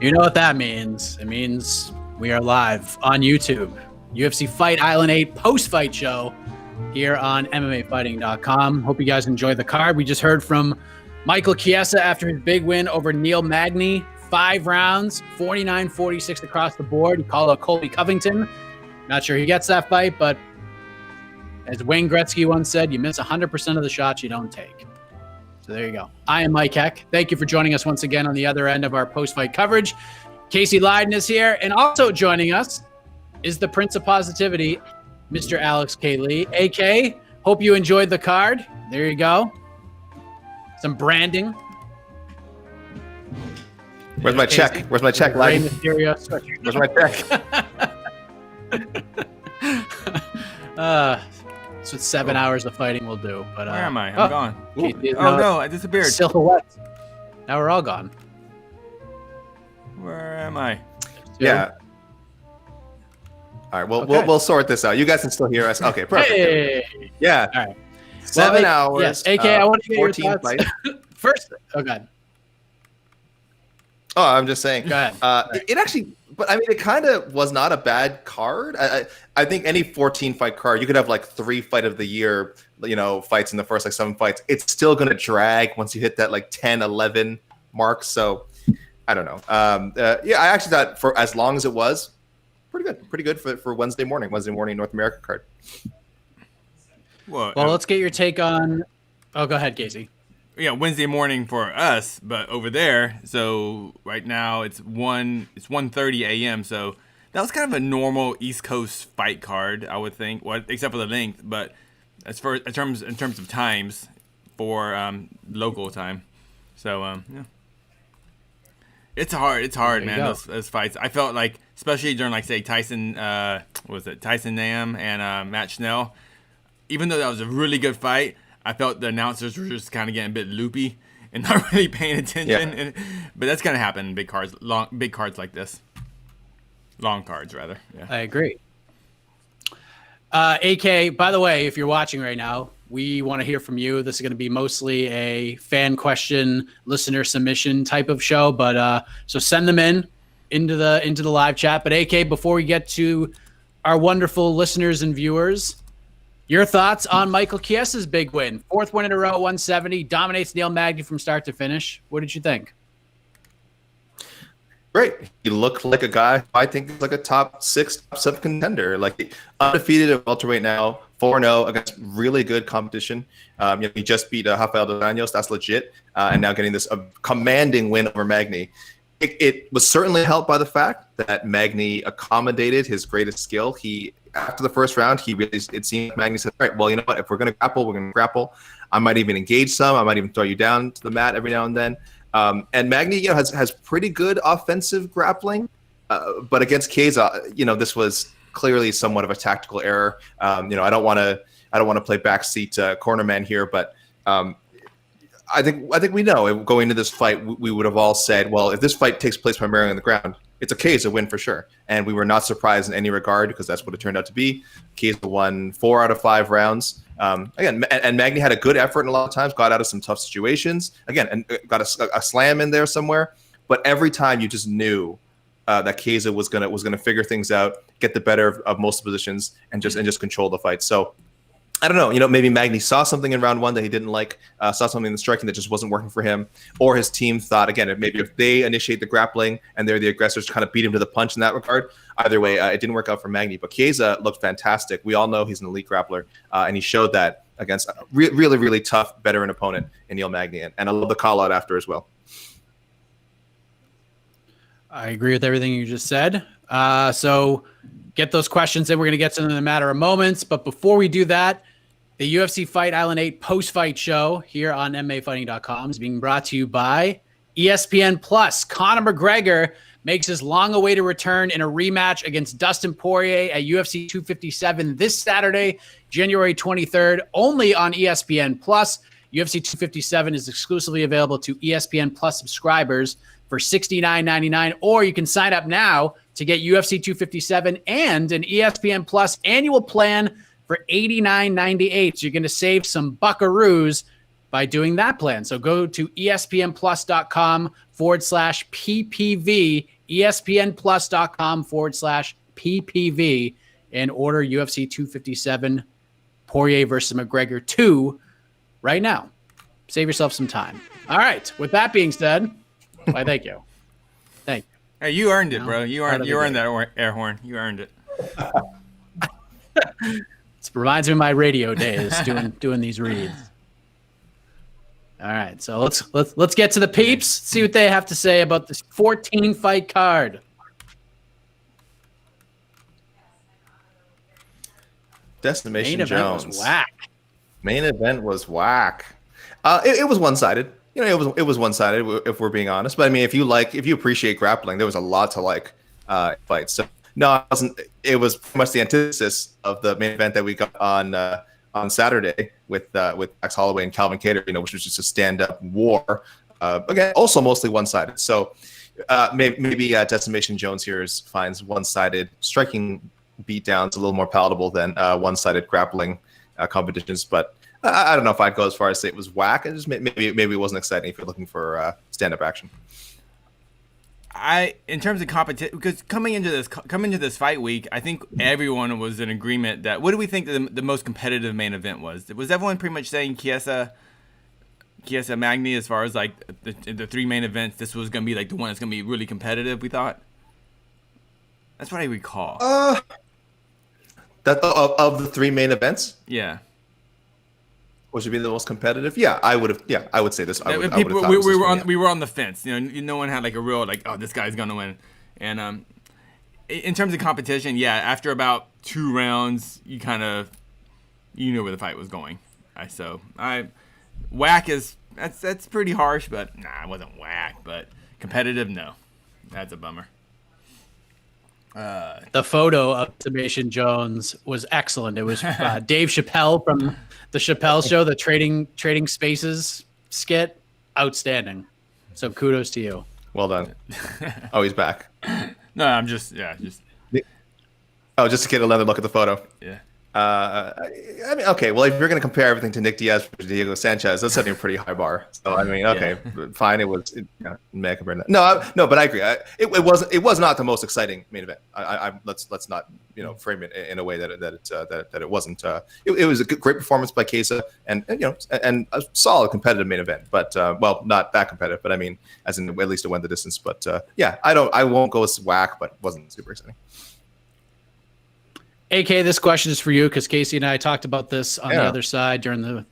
You know what that means. It means we are live on YouTube. UFC Fight Island 8 post-fight show here on MMAFighting.com. Hope you guys enjoyed the card. We just heard from Michael Chiesa after his big win over Neil Magny. 5 rounds, 49-46 across the board. He called out Colby Covington. Not sure he gets that fight, but as Wayne Gretzky once said, you miss 100% of the shots you don't take. So there you go. I am Mike Heck. Thank you for joining us once again on the other end of our post-fight coverage. Casey Leydon is here, and also joining us is the Prince of Positivity, Mr. Alex K. Lee. AK, hope you enjoyed the card. There you go. Some branding. Where's my check? Where's my check, Leydon? Where's my check? That's what 7 hours of fighting will do. But where am I? I'm gone. Oh no, I disappeared. Silhouette. Now we're all gone. Where am I? Yeah. All right. Well, we'll sort this out. You guys can still hear us. Okay. Perfect. Hey. Yeah. All right. 7 hours. Yes. AK, I want to get your 14 thoughts. First. Oh God. Oh, I'm just saying. Go ahead. It actually, but I mean, it kind of was not a bad card. I think any 14 fight card, you could have like 3 fight of the year, fights in the first like 7 fights. It's still going to drag once you hit that like 10, 11 mark. So I don't know. I actually thought for as long as it was, pretty good for Wednesday morning North America card. Well, let's get your take on. Oh, go ahead, Casey. Yeah, Wednesday morning for us, but over there, so right now it's 1:30 a.m. So that was kind of a normal East Coast fight card, I would think, well, except for the length. But as far in terms of times for local time, so yeah, it's hard, man. Those fights. I felt like, especially during like say Tyson, Tyson Nam and Matt Schnell. Even though that was a really good fight, I felt the announcers were just kind of getting a bit loopy and not really paying attention. Yeah. But that's gonna happen in big cards like this. Long cards, rather. Yeah. I agree. AK, by the way, if you're watching right now, we want to hear from you. This is going to be mostly a fan question, listener submission type of show, but so send them into the live chat. But AK, before we get to our wonderful listeners and viewers, your thoughts on Michael Chiesa's big win? 4th win in a row, 170, dominates Neil Magny from start to finish. What did you think? Great. He looked like a guy I think is like a top 6, top 7 contender. Like undefeated at welterweight now, 4-0 against really good competition. He just beat Rafael dos Anjos. That's legit. And now getting this commanding win over Magny. It was certainly helped by the fact that Magny accommodated his greatest skill. After the first round, it seemed Magny said, all right, well, you know what? If we're going to grapple, we're going to grapple. I might even engage some. I might even throw you down to the mat every now and then. And Magny, has pretty good offensive grappling. But against Chiesa, this was clearly somewhat of a tactical error. I don't want to play backseat corner man here, but I think we know going into this fight, we would have all said, well, if this fight takes place primarily on the ground, it's a Chiesa win for sure. And we were not surprised in any regard because that's what it turned out to be. Chiesa won 4 out of 5 rounds. Again, and Magny had a good effort and a lot of times got out of some tough situations. Again, and got a slam in there somewhere. But every time you just knew that Chiesa was gonna figure things out, get the better of most positions, and just control the fight. So I don't know, maybe Magny saw something in round 1 that he didn't like, saw something in the striking that just wasn't working for him, or his team thought, again, maybe if they initiate the grappling and they're the aggressors, kind of beat him to the punch in that regard. Either way, it didn't work out for Magny, but Chiesa looked fantastic. We all know he's an elite grappler, and he showed that against a really, really tough veteran opponent in Neil Magny, and I love the call out after as well. I agree with everything you just said. So get those questions in. We're going to get to them in a matter of moments, but before we do that, the UFC Fight Island 8 post-fight show here on MMAFighting.com is being brought to you by ESPN+. Conor McGregor makes his long-awaited return in a rematch against Dustin Poirier at UFC 257 this Saturday, January 23rd, only on ESPN+. UFC 257 is exclusively available to ESPN+ subscribers for $69.99, or you can sign up now to get UFC 257 and an ESPN+ annual plan for $89.98. So you're going to save some buckaroos by doing that plan. So go to espnplus.com/PPV, espnplus.com/PPV, and order UFC 257 Poirier versus McGregor 2 right now. Save yourself some time. All right. With that being said, why, thank you. Thank you. Hey, you earned it, bro. You earned that air horn. You earned it. It reminds me of my radio days doing these reads. All right, so let's get to the peeps. See what they have to say about this 14 fight card. Decimation Jones. Was whack. Main event was whack. It was one-sided. It was one-sided if we're being honest. But I mean, if you appreciate grappling, there was a lot to like fights. So no, it wasn't. It was pretty much the antithesis of the main event that we got on Saturday with Max Holloway and Calvin Kattar, which was just a stand-up war. Again, also mostly one-sided. So maybe Decimation Jones here finds one-sided striking beatdowns a little more palatable than one-sided grappling competitions. But I don't know if I'd go as far as say it was whack. It just maybe it wasn't exciting if you're looking for stand-up action. In terms of competition, because coming into this fight week, I think everyone was in agreement that what do we think the most competitive main event was? Was everyone pretty much saying Chiesa Magny as far as like the three main events? This was gonna be like the one that's gonna be really competitive. We thought. That's what I recall. That of the three main events. Yeah. What should be the most competitive? Yeah, I would have. Yeah, I would say this. We were on the fence. No one had like a real like, oh, this guy's gonna win. And in terms of competition, yeah, after about 2 rounds, you knew where the fight was going. Whack is that's pretty harsh, but nah, it wasn't whack. But competitive, no, that's a bummer. The photo of Decimation Jones was excellent. It was Dave Chappelle from the Chappelle Show, the Trading Spaces skit. Outstanding. So kudos to you. Well done. Oh, he's back. No, I'm just. Oh, just to get another look at the photo. Yeah. I mean, okay. Well, if you're going to compare everything to Nick Diaz versus Diego Sanchez, that's setting a pretty high bar. So I mean, okay, fine. It was. No, but I agree. It was not the most exciting main event. Let's not frame it in a way that it wasn't. It was a great performance by Chiesa and a solid competitive main event. But well, not that competitive. But I mean, as in at least it went the distance. But yeah, I won't go as whack, but it wasn't super exciting. AK, this question is for you because Casey and I talked about this on the other side during the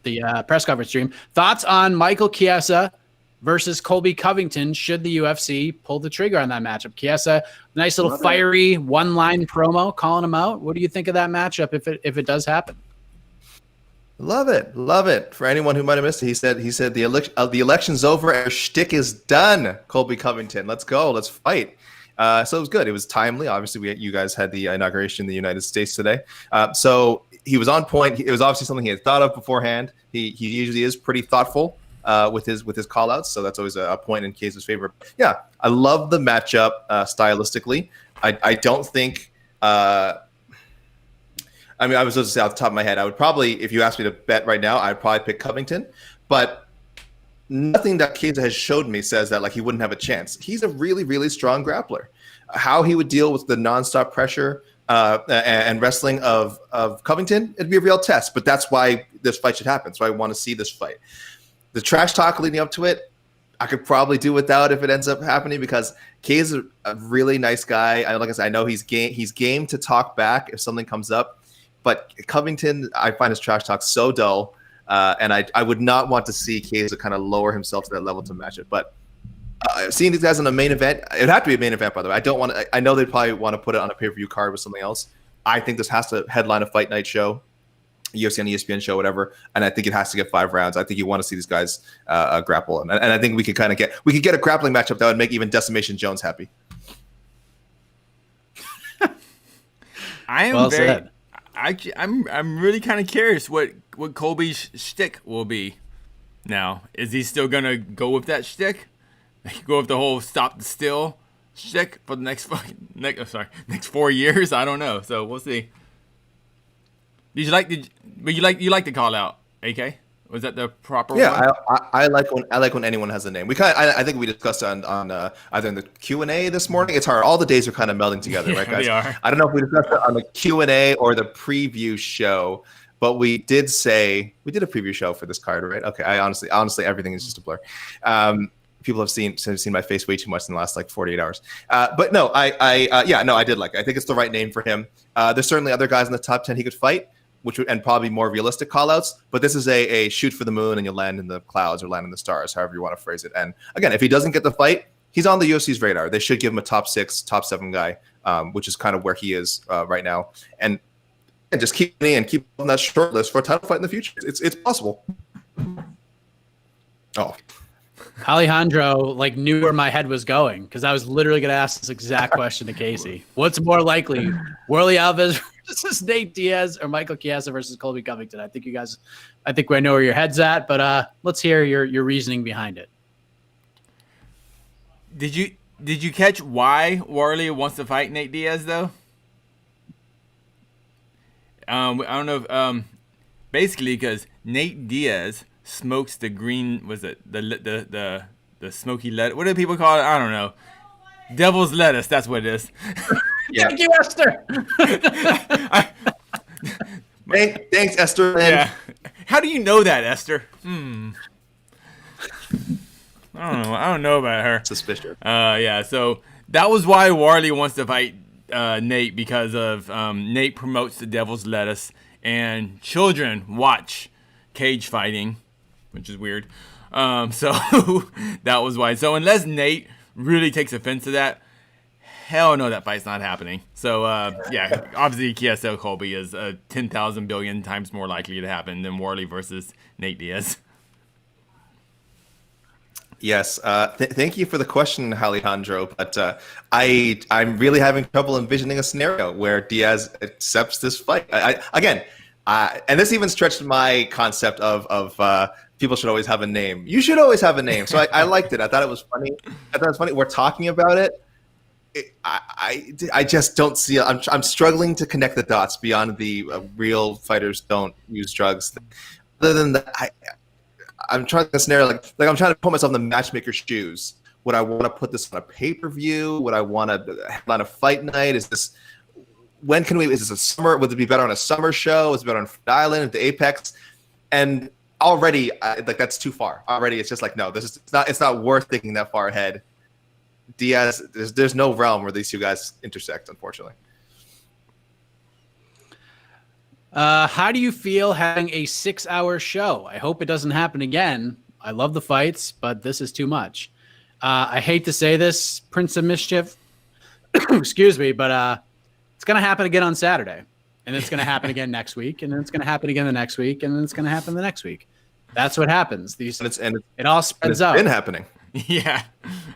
press conference stream. Thoughts on Michael Chiesa versus Colby Covington should the UFC pull the trigger on that matchup? Chiesa, nice little fiery one-line promo calling him out. What do you think of that matchup if it does happen? Love it. For anyone who might have missed it, he said the election's over, our shtick is done. Colby Covington, let's go, let's fight. So it was good. It was timely. Obviously, you guys had the inauguration in the United States today. So he was on point. It was obviously something he had thought of beforehand. He usually is pretty thoughtful with his call outs. So that's always a point in Chiesa's favor. Yeah, I love the matchup stylistically. I don't think I was supposed to say off the top of my head, I would probably, if you asked me to bet right now, I'd probably pick Covington. But nothing that Chiesa has showed me says that like he wouldn't have a chance. He's a really, really strong grappler. How he would deal with the nonstop pressure and wrestling of Covington, it'd be a real test. But that's why this fight should happen. So I want to see this fight. The trash talk leading up to it, I could probably do without if it ends up happening because Chiesa's a really nice guy. Like I said, I know he's game to talk back if something comes up. But Covington, I find his trash talk so dull. And I would not want to see Chiesa kind of lower himself to that level to match it. But seeing these guys in a main event, it would have to be a main event, by the way. I know they'd probably want to put it on a pay-per-view card with something else. I think this has to headline a fight night show, UFC on ESPN show, whatever. And I think it has to get 5 rounds. I think you want to see these guys grapple. And I think we could get a grappling matchup that would make even Decimation Jones happy. I'm really kind of curious what Colby's shtick will be. Now, is he still gonna go with that shtick? Go with the whole stop the still shtick for the next 4 years? I don't know. So we'll see. You like the call out, AK? Was that the proper Yeah, one? I like when anyone has a name. I think we discussed on either in the Q&A this morning. It's hard. All the days are kind of melding together, right, guys? They are. I don't know if we discussed it on the Q&A or the preview show, but we did say we did a preview show for this card, right? Okay. I honestly, everything is just a blur. People have seen my face way too much in the last like 48 hours. But no, I did like it. I think it's the right name for him. There's certainly other guys in the top 10 he could fight, and probably more realistic callouts. But this is a shoot for the moon and you'll land in the clouds or land in the stars, however you want to phrase it. And again, if he doesn't get the fight, he's on the UFC's radar. They should give him a top 6, top 7 guy, which is kind of where he is right now. And just keep on that short list for a title fight in the future. It's possible. Oh. Alejandro knew where my head was going because I was literally going to ask this exact question to Casey. What's more likely, Warley Alves versus Nate Diaz or Michael Chiesa versus Colby Covington? I think I know where your head's at, but let's hear your reasoning behind it. Did you catch why Warley wants to fight Nate Diaz though? I don't know if basically because Nate Diaz smokes the green, was it the smoky lettuce? What do people call it? I don't know. Devil's lettuce. That's what it is. Yeah. Thank you, Esther. Thanks, Esther. Yeah. How do you know that, Esther? I don't know about her. Suspicious. Yeah. So that was why Warley wants to fight Nate, because of Nate promotes the devil's lettuce and children watch cage fighting, which is weird. So that was why. So unless Nate really takes offense to that, hell no, that fight's not happening. So yeah, obviously Chiesa Colby is 10,000 billion times more likely to happen than Warley versus Nate Diaz. Yes, thank you for the question, Alejandro. But I'm really having trouble envisioning a scenario where Diaz accepts this fight. And this even stretched my concept of people should always have a name. You should always have a name. So I liked it. I thought it was funny. We're talking about it. I just don't see it. I'm struggling to connect the dots beyond the real fighters don't use drugs. Other than that, I'm trying to scenario like I'm trying to put myself in the matchmaker's shoes. Would I want to put this on a pay-per-view? Would I want to headline a fight night? Is this a summer? Would it be better on a summer show? Is it better on Fight Island at the Apex? And already, that's too far. Already, it's just like, no, it's not worth thinking that far ahead. Diaz, there's no realm where these two guys intersect, unfortunately. How do you feel having a 6-hour show? I hope it doesn't happen again. I love the fights, but this is too much. I hate to say this, Prince of Mischief. Excuse me, but it's going to happen again on Saturday. And it's going to happen again next week. And then it's going to happen again the next week. And then it's going to happen the next week. That's what happens. It all spreads out. It's been happening. Yeah.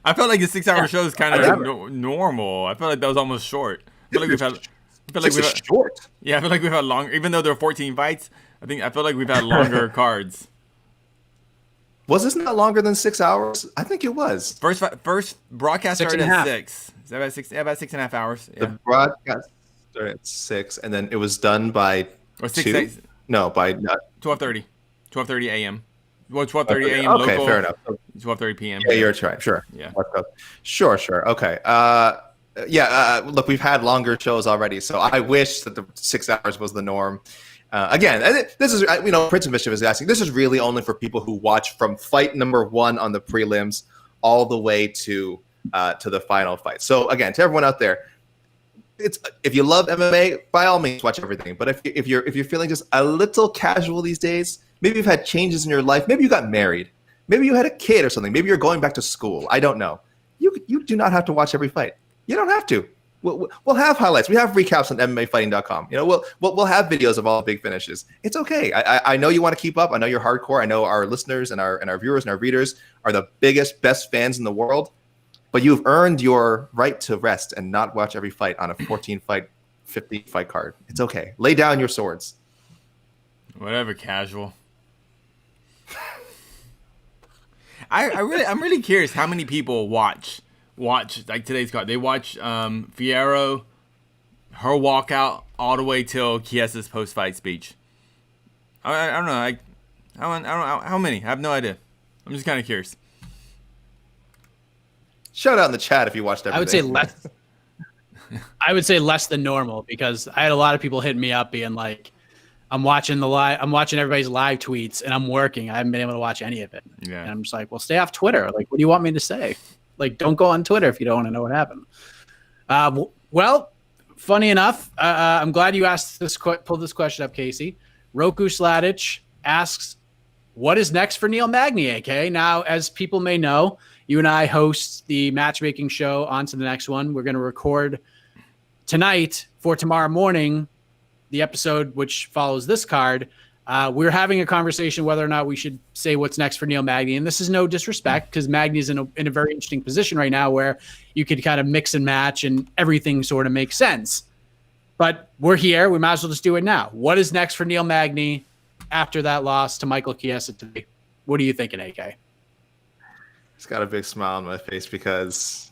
I felt like the 6-hour show is kind of normal. I felt like that was almost short. I feel like we've had short. Yeah, I feel like we've had long, even though there are 14 fights. I feel like we've had longer cards. Was this not longer than 6 hours? I think it was. First broadcast started at 6. Is that about 6? Yeah, about 6.5 hours. Yeah. The broadcast started at 6, and then it was done by 2. No, by 12:30. 12:30 a.m. Well, 12:30 a.m. Okay, local. fair enough. 12:30 p.m. Yeah, you're right. Sure. Yeah. Sure. Okay. Look, we've had longer shows already, so I wish that the 6 hours was the norm. Again, this is, Prince of Mischief is asking, this is really only for people who watch from fight number 1 on the prelims all the way to the final fight. So again, to everyone out there, if you love MMA, by all means watch everything. But if you're feeling just a little casual these days, maybe you've had changes in your life, maybe you got married, maybe you had a kid or something, maybe you're going back to school. I don't know. You do not have to watch every fight. You don't have to. We'll have highlights. We have recaps on MMAFighting.com. We'll have videos of all the big finishes. It's okay. I know you want to keep up. I know you're hardcore. I know our listeners and our viewers and our readers are the biggest, best fans in the world. But you've earned your right to rest and not watch every fight on a 14-fight, 15-fight card. It's okay. Lay down your swords. Whatever, casual. I'm really curious how many people watch like today's card. They watch Figueiredo, her walkout all the way till Chiesa's post-fight speech. I don't know. I don't know how many. I have no idea. I'm just kind of curious. Shout out in the chat if you watched everything. I would say less. I would say less than normal, because I had a lot of people hitting me up being like, I'm watching everybody's live tweets and I'm working. I haven't been able to watch any of it. Yeah. And I'm just like, well, stay off Twitter. Like, what do you want me to say? Like, don't go on Twitter if you don't want to know what happened. Well, funny enough, I'm glad you pulled this question up, Casey. Roko Sladić asks, what is next for Neil Magny, AK? Now, as people may know, you and I host the matchmaking show On to the Next One. We're going to record tonight for tomorrow morning, the episode which follows this card. We're having a conversation whether or not we should say what's next for Neil Magny. And this is no disrespect, because Magny's in a very interesting position right now where you could kind of mix and match and everything sort of makes sense. But we're here. We might as well just do it now. What is next for Neil Magny after that loss to Michael Chiesa today? What are you thinking, AK? It's got a big smile on my face because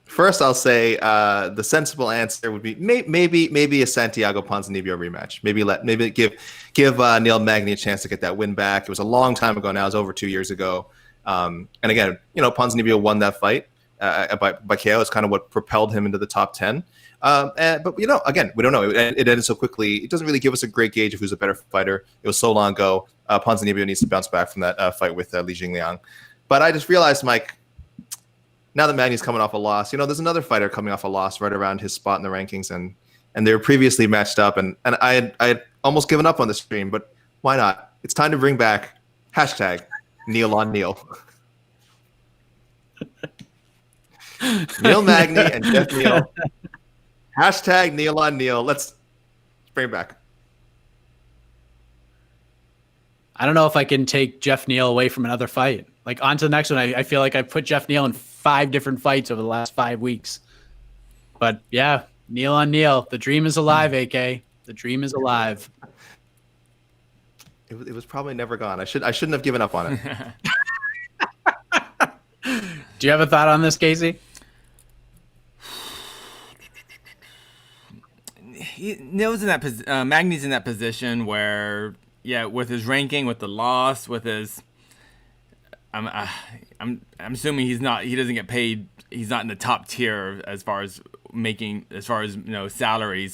first I'll say the sensible answer would be maybe a Santiago Ponzinibbio rematch. Maybe give Neil Magny a chance to get that win back. It was a long time ago now. It was over 2 years ago. And again, Ponzinibbio won that fight by KO. It's kind of what propelled him into the top 10. But again, we don't know. It ended so quickly. It doesn't really give us a great gauge of who's a better fighter. It was so long ago. Ponzinibbio needs to bounce back from that fight with Li Jingliang. But I just realized, Mike, now that Magny's coming off a loss, there's another fighter coming off a loss right around his spot in the rankings, and they were previously matched up, and I had almost given up on the stream, but why not? It's time to bring back #Neil on Neil. Neil Magny and Jeff Neal. #Neil on Neil. Let's bring it back. I don't know if I can take Jeff Neal away from another fight. Like, on to the next one. I feel like I put Jeff Neal in 5 different fights over the last 5 weeks. But yeah, Neil on Neil. The dream is alive, AK. The dream is alive. It was probably never gone. I shouldn't have given up on it. Do you have a thought on this, Casey? Neil's in that Magny's in that position where, yeah, with his ranking, with the loss, with his, I'm assuming he doesn't get paid. He's not in the top tier as far as salaries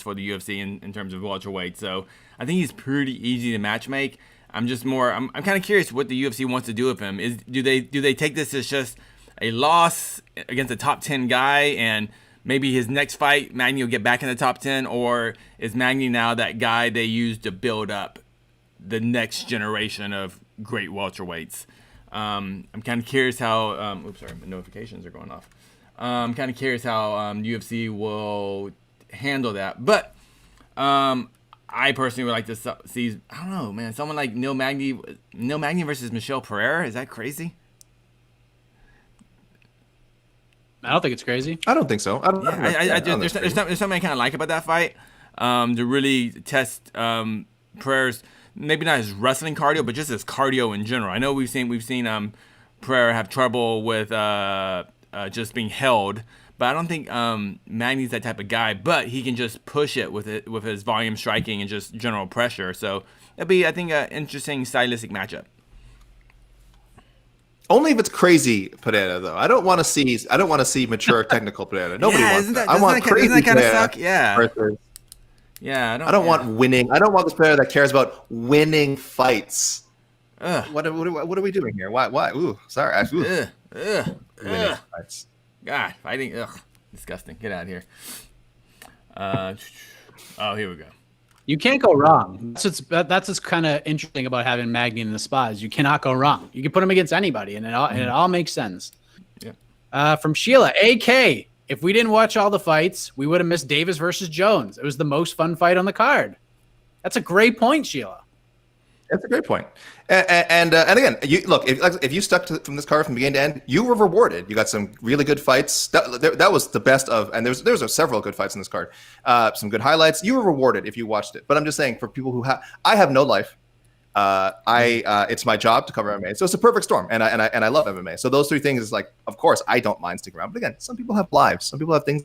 for the UFC in terms of welterweight. So I think he's pretty easy to match make. I'm kind of curious what the UFC wants to do with him. Do they take this as just a loss against a top 10 guy, and maybe his next fight Magny will get back in the top 10, or is Magny now that guy they use to build up the next generation of great welterweights? I'm kind of curious how. Sorry, my notifications are going off. I'm kind of curious how UFC will handle that. But I personally would like to see. I don't know, man. Someone like Neil Magny versus Michel Pereira. Is that crazy? I don't think it's crazy. I don't think so. There's something I kind of like about that fight. To really test Pereira's, maybe not his wrestling cardio, but just his cardio in general. I know we've seen Pereira have trouble with just being held, but I don't think Magny's that type of guy. But he can just push it with his volume striking and just general pressure. So it'll be, I think, an interesting stylistic matchup. Only if it's crazy Pereira, though. I don't want to see mature technical Pereira. Nobody wants that. I want crazy Pereira. Yeah. Yeah, I don't want winning. I don't want this player that cares about winning fights. What are we doing here? Why? Ooh, sorry. Winning fights. God, fighting. Ugh, disgusting. Get out of here. Here we go. You can't go wrong. That's what's kind of interesting about having Magny in the spot, is you cannot go wrong. You can put him against anybody, and it all makes sense. Yeah. From Sheila, AK. If we didn't watch all the fights, we would have missed Davis versus Jones. It was the most fun fight on the card. That's a great point, Sheila. That's a great point. And again, if you stuck from this card from beginning to end, you were rewarded. You got some really good fights. That was the best of, and there was several good fights in this card. Some good highlights. You were rewarded if you watched it. But I'm just saying, for people who I have no life. It's my job to cover MMA, so it's a perfect storm, and I love MMA. So those 3 things is like, of course, I don't mind sticking around. But again, some people have lives, some people have things.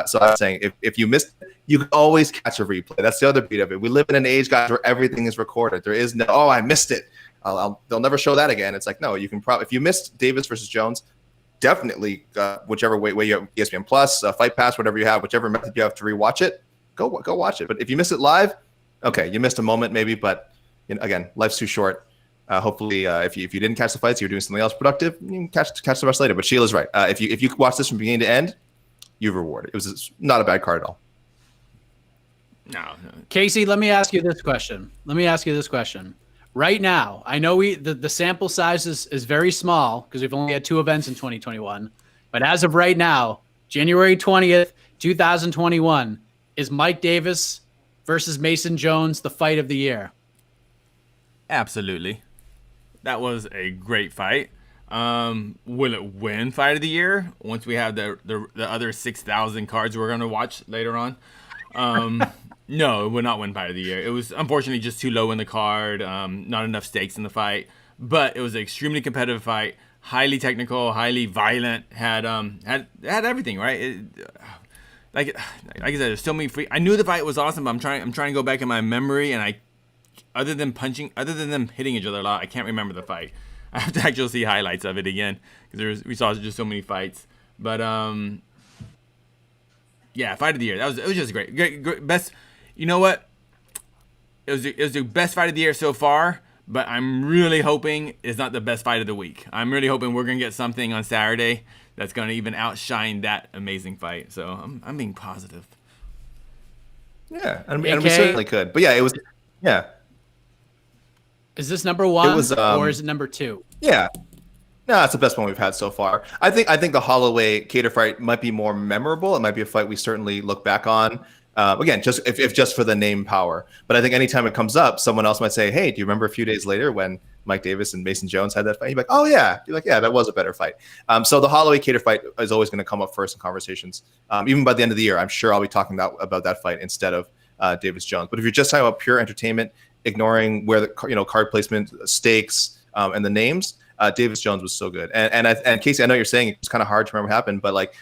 So I'm saying, if you missed it, you can always catch a replay. That's the other beat of it. We live in an age, guys, where everything is recorded. There is no, I missed it. they'll never show that again. It's like, no, you can probably, if you missed Davis versus Jones, definitely whichever way you have ESPN Plus, Fight Pass, whatever you have, whichever method you have to rewatch it, go watch it. But if you miss it live, okay, you missed a moment maybe, but again, life's too short. Hopefully, if you didn't catch the fights, you're doing something else productive, you can catch the rest later. But Sheila's right. If you watch this from beginning to end, you've rewarded. It was not a bad card at all. No. Casey, let me ask you this question. Right now, I know the sample size is very small because we've only had 2 events in 2021. But as of right now, January 20th, 2021, is Mike Davis versus Mason Jones the fight of the year? Absolutely. That was a great fight. Will it win fight of the year once we have the other 6,000 cards we're going to watch later on? No, it would not win fight of the year. It was unfortunately just too low in the card, not enough stakes in the fight. But it was an extremely competitive fight, highly technical, highly violent. Had everything right. Like I said, there's so many free. I knew the fight was awesome, but I'm trying to go back in my memory, and other than them hitting each other a lot, I can't remember the fight. I have to actually see highlights of it again because we saw just so many fights. But yeah, fight of the year. It was just great best. You know what? It was the best fight of the year so far, but I'm really hoping it's not the best fight of the week. I'm really hoping we're gonna get something on Saturday that's gonna even outshine that amazing fight. So I'm being positive. Yeah, and we certainly could. But yeah, it was. Yeah. Is this number 1 it was, or is it number 2? Yeah. No, it's the best one we've had so far. I think the Holloway Kattar fight might be more memorable. It might be a fight we certainly look back on. Again, just if just for the name power. But I think anytime it comes up, someone else might say, "Hey, do you remember a few days later when Mike Davis and Mason Jones had that fight?" You're like, "Oh yeah." You're like, "Yeah, that was a better fight." So the Holloway Kattar fight is always going to come up first in conversations. Even by the end of the year, I'm sure I'll be talking about that fight instead of Davis Jones. But if you're just talking about pure entertainment, ignoring where the card placement, stakes, and the names, Davis Jones was so good. And Casey, I know you're saying it's kind of hard to remember what happened, but like.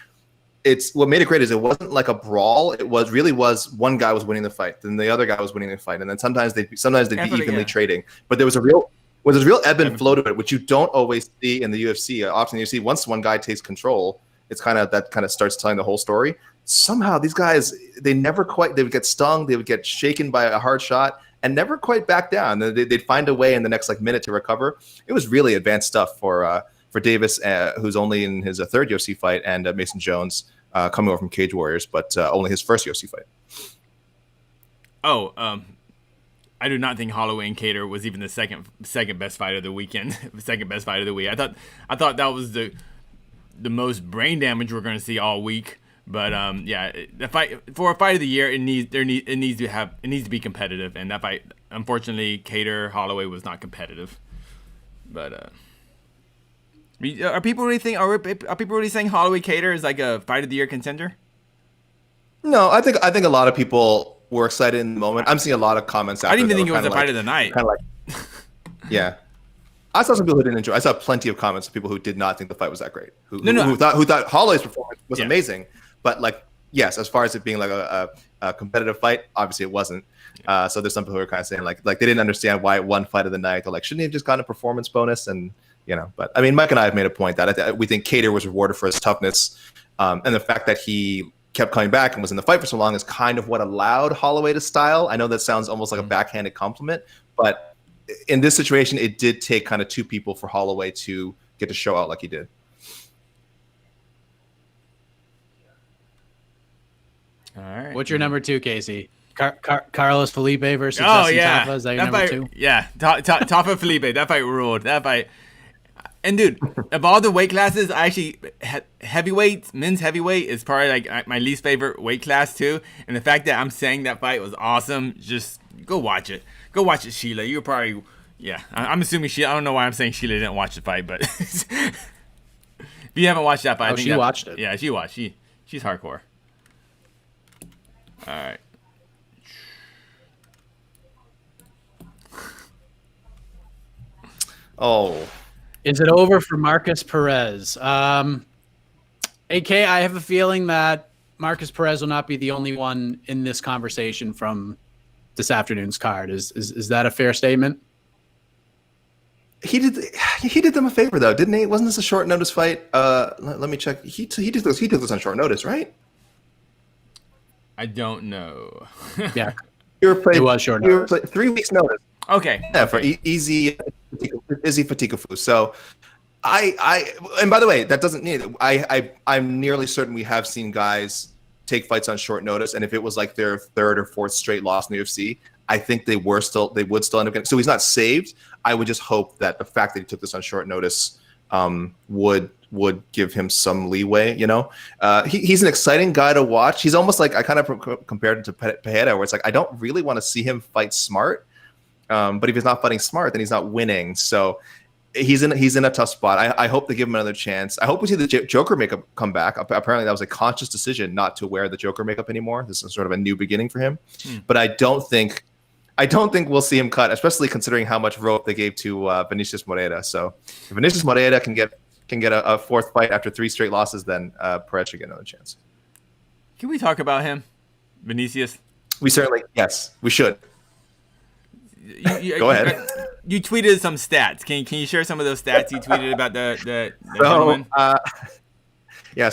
It's what made it great is it wasn't like a brawl. It was one guy was winning the fight, then the other guy was winning the fight, and then sometimes they'd be evenly trading. But there was a real ebb and flow to it, which you don't always see in the UFC. Often you see once one guy takes control, it's kind of starts telling the whole story. Somehow these guys they would get stung, they would get shaken by a hard shot, and never quite back down. They'd find a way in the next minute to recover. It was really advanced stuff for Davis, who's only in his 3rd UFC fight, and Mason Jones. Coming over from Cage Warriors, but only his first UFC fight. I do not think Holloway and Kattar was even the second best fight of the weekend. Second best fight of the week. I thought that was the most brain damage we're going to see all week. But yeah, the fight for a fight of the year, it needs to be competitive, and that fight, unfortunately, Kattar Holloway was not competitive. But are people really saying Holloway Kattar is like a fight of the year contender? No, I think a lot of people were excited in the moment. I'm seeing a lot of comments. I didn't even think it was a fight of the night. Kind of like, yeah. I saw some people who didn't enjoy. I saw plenty of comments of people who did not think the fight was that great. Who thought Holloway's performance was amazing, but yes, as far as it being like a competitive fight, obviously it wasn't. So there's some people who are kind of saying like they didn't understand why it won fight of the night. They're like, shouldn't he have just gotten a performance bonus? And but I mean, Mike and I have made a point that we think Kattar was rewarded for his toughness, and the fact that he kept coming back and was in the fight for so long is kind of what allowed Holloway to style. I know that sounds almost like a backhanded compliment, but in this situation, it did take kind of 2 people for Holloway to get to show out like he did. All right. What's your number 2, Casey? Carlos Felipe versus Justin Tafa? Is that your number 2? Yeah, Tafa Felipe. That fight ruled. That fight. And dude, of all the weight classes, I actually heavyweight, men's heavyweight is probably like my least favorite weight class too. And the fact that I'm saying that fight was awesome, just go watch it. Go watch it, Sheila. You're probably I'm assuming Sheila. I don't know why I'm saying Sheila didn't watch the fight, but if you haven't watched that fight, I think she watched it. Yeah, she watched. She's hardcore. All right. Oh. Is it over for Markus Perez? AK, I have a feeling that Markus Perez will not be the only one in this conversation from this afternoon's card. Is that a fair statement? he did them a favor though, didn't he? Wasn't this a short notice fight? Let me check. He took this on short notice, right? I don't know. Yeah, It was short notice. 3 weeks notice. Okay. Yeah, for Izzy Fatikufu. So and by the way, that doesn't mean I'm nearly certain we have seen guys take fights on short notice, and if it was like their third or fourth straight loss in the UFC, I think they would still end up getting. So he's not saved. I would just hope that the fact that he took this on short notice would give him some leeway. You know, he's an exciting guy to watch. He's almost like I kind of compared him to Pereira, where it's like I don't really want to see him fight smart, but if he's not fighting smart, then he's not winning. So he's in a tough spot. I hope they give him another chance. I hope we see the Joker makeup come back. Apparently, that was a conscious decision not to wear the Joker makeup anymore. This is sort of a new beginning for him. But I don't think we'll see him cut, especially considering how much rope they gave to Vinicius Moreira. So if Vinicius Moreira can get a fourth fight after 3 straight losses, then Perez should get another chance. Can we talk about him, Vinicius? We should. Go ahead. You tweeted some stats. Can you share some of those stats you tweeted about the gentleman?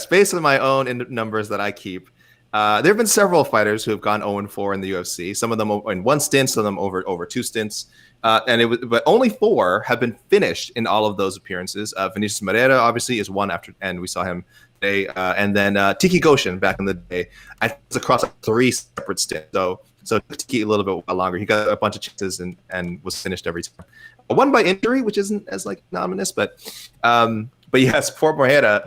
Based on my own numbers that I keep, there have been several fighters who have gone 0-4 in the UFC. Some of them in 1 stint, some of them over 2 stints, but only 4 have been finished in all of those appearances. Vinicius Moreira obviously is one after, and we saw him today, and then Tiki Goshen back in the day. I think it was across 3 separate stints. So Tiki a little bit longer. He got a bunch of chances and was finished every time. One by injury, which isn't as like ominous, but yes, poor Moreira,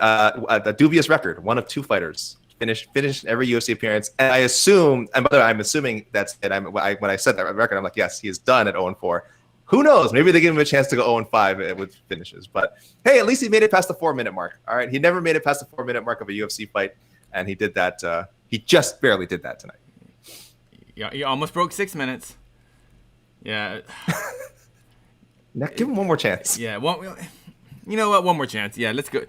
a dubious record. 1 of 2 fighters finished every UFC appearance. And I assume, and by the way, I'm assuming that's it. When I said that record, I'm like, yes, he is done at 0-4. Who knows? Maybe they give him a chance to go 0-5 with finishes. But hey, at least he made it past the 4-minute mark. All right, he never made it past the 4-minute mark of a UFC fight, and he did that. He just barely did that tonight. Yeah, he almost broke 6 minutes. Yeah. Give him one more chance. Yeah. You know what? One more chance. Yeah, let's go.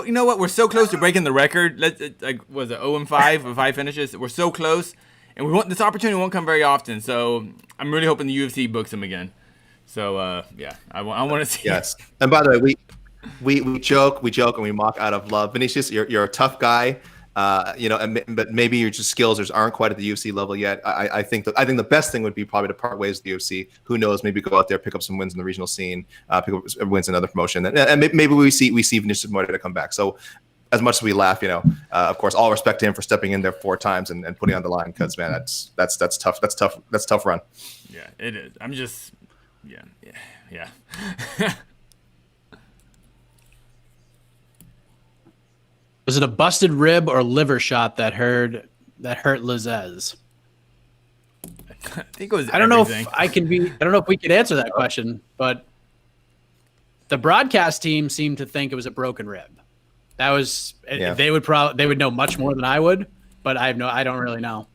You know what? We're so close to breaking the record. Was it 0-5 with 5 finishes? We're so close, and this opportunity won't come very often. So I'm really hoping the UFC books him again. So yeah, I want to see. Yes. And by the way, we joke and we mock out of love. Vinicius, you're a tough guy. But maybe your skills aren't quite at the UFC level yet. I think the best thing would be probably to part ways with the UFC. Who knows? Maybe go out there, pick up some wins in the regional scene, pick up wins in another promotion, and maybe we see Vinicius Moreira come back. So, as much as we laugh, of course, all respect to him for stepping in there 4 times and putting on the line, because man, that's tough. That's tough run. Yeah, it is. I'm just, yeah. Was it a busted rib or liver shot that hurt Lazzez? I think it was. I don't know if we could answer that question, but the broadcast team seemed to think it was a broken rib. That was they would know much more than I would, but I don't really know.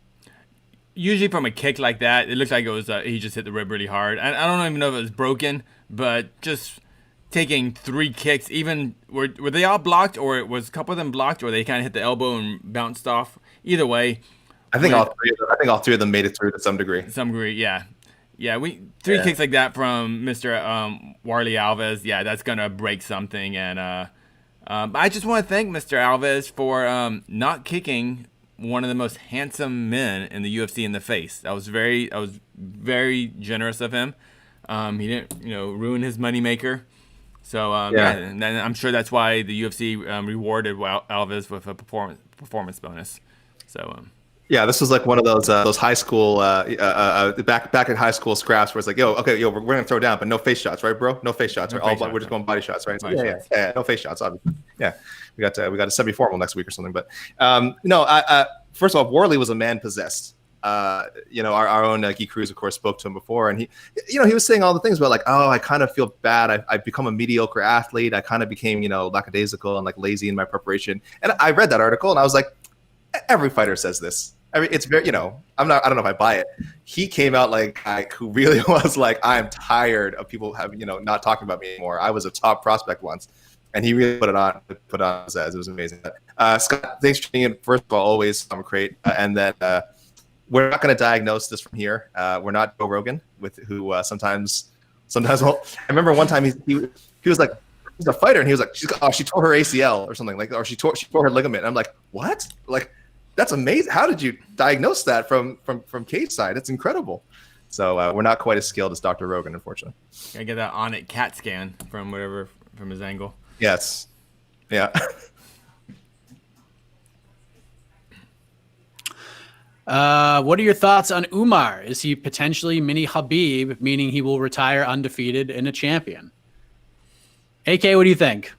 Usually from a kick like that, it looks like it was he just hit the rib really hard. I don't even know if it was broken, but just taking 3 kicks, even were they all blocked, or was a couple of them blocked, or they kind of hit the elbow and bounced off? Either way, I think all 3 of them made it through to some degree. Yeah. Three kicks like that from Mr. Warley Alves. Yeah, that's gonna break something. And I just want to thank Mr. Alves for not kicking one of the most handsome men in the UFC in the face. That was very generous of him. He didn't ruin his moneymaker. So and I'm sure that's why the UFC rewarded Alves with a performance bonus. So this was like one of those high school back at high school scraps where it's like, we're gonna throw down, but no face shots, right, bro? No face shots, right? We're just going body shots, right? No face shots, obviously. Yeah, we got a semi-formal next week or something, but first of all, Warley was a man possessed. Our own Geek Cruz, of course, spoke to him before, and he was saying all the things about like, I kind of feel bad. I've become a mediocre athlete. I kind of became, lackadaisical and like lazy in my preparation. And I read that article and I was like, every fighter says this. I mean, it's very, I don't know if I buy it. He came out like who really was like, I am tired of people having, not talking about me anymore. I was a top prospect once. And he really put on Lazzez. It was amazing. Scott, thanks for tuning in. First of all, always Scot McCreight. And then we're not going to diagnose this from here. We're not Joe Rogan, who sometimes Sometimes I remember one time he was like, he's a fighter, and he was like, she tore her ACL or something, like, or she tore her ligament. And I'm like, what? Like, that's amazing. How did you diagnose that from Kate's side? It's incredible. So we're not quite as skilled as Dr. Rogan, unfortunately. Gotta get that on it CAT scan from his angle. Yes. Yeah. What are your thoughts on Umar? Is he potentially mini Khabib, meaning he will retire undefeated and a champion? AK, what do you think?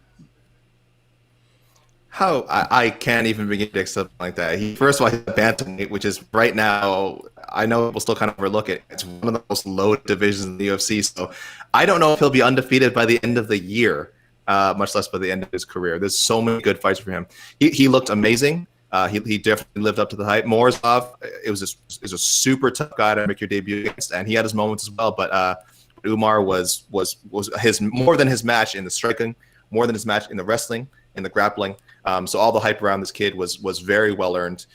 How I can't even begin to accept something like that. First of all, he's a bantamweight, which is right now, I know we'll still kind of overlook it. It's one of the most loaded divisions in the UFC. So I don't know if he'll be undefeated by the end of the year, much less by the end of his career. There's so many good fights for him. He looked amazing. He definitely lived up to the hype. Morozov, it was a super tough guy to make your debut against, and he had his moments as well. But Umar was his more than his match in the striking, more than his match in the wrestling, in the grappling. So all the hype around this kid was very well earned.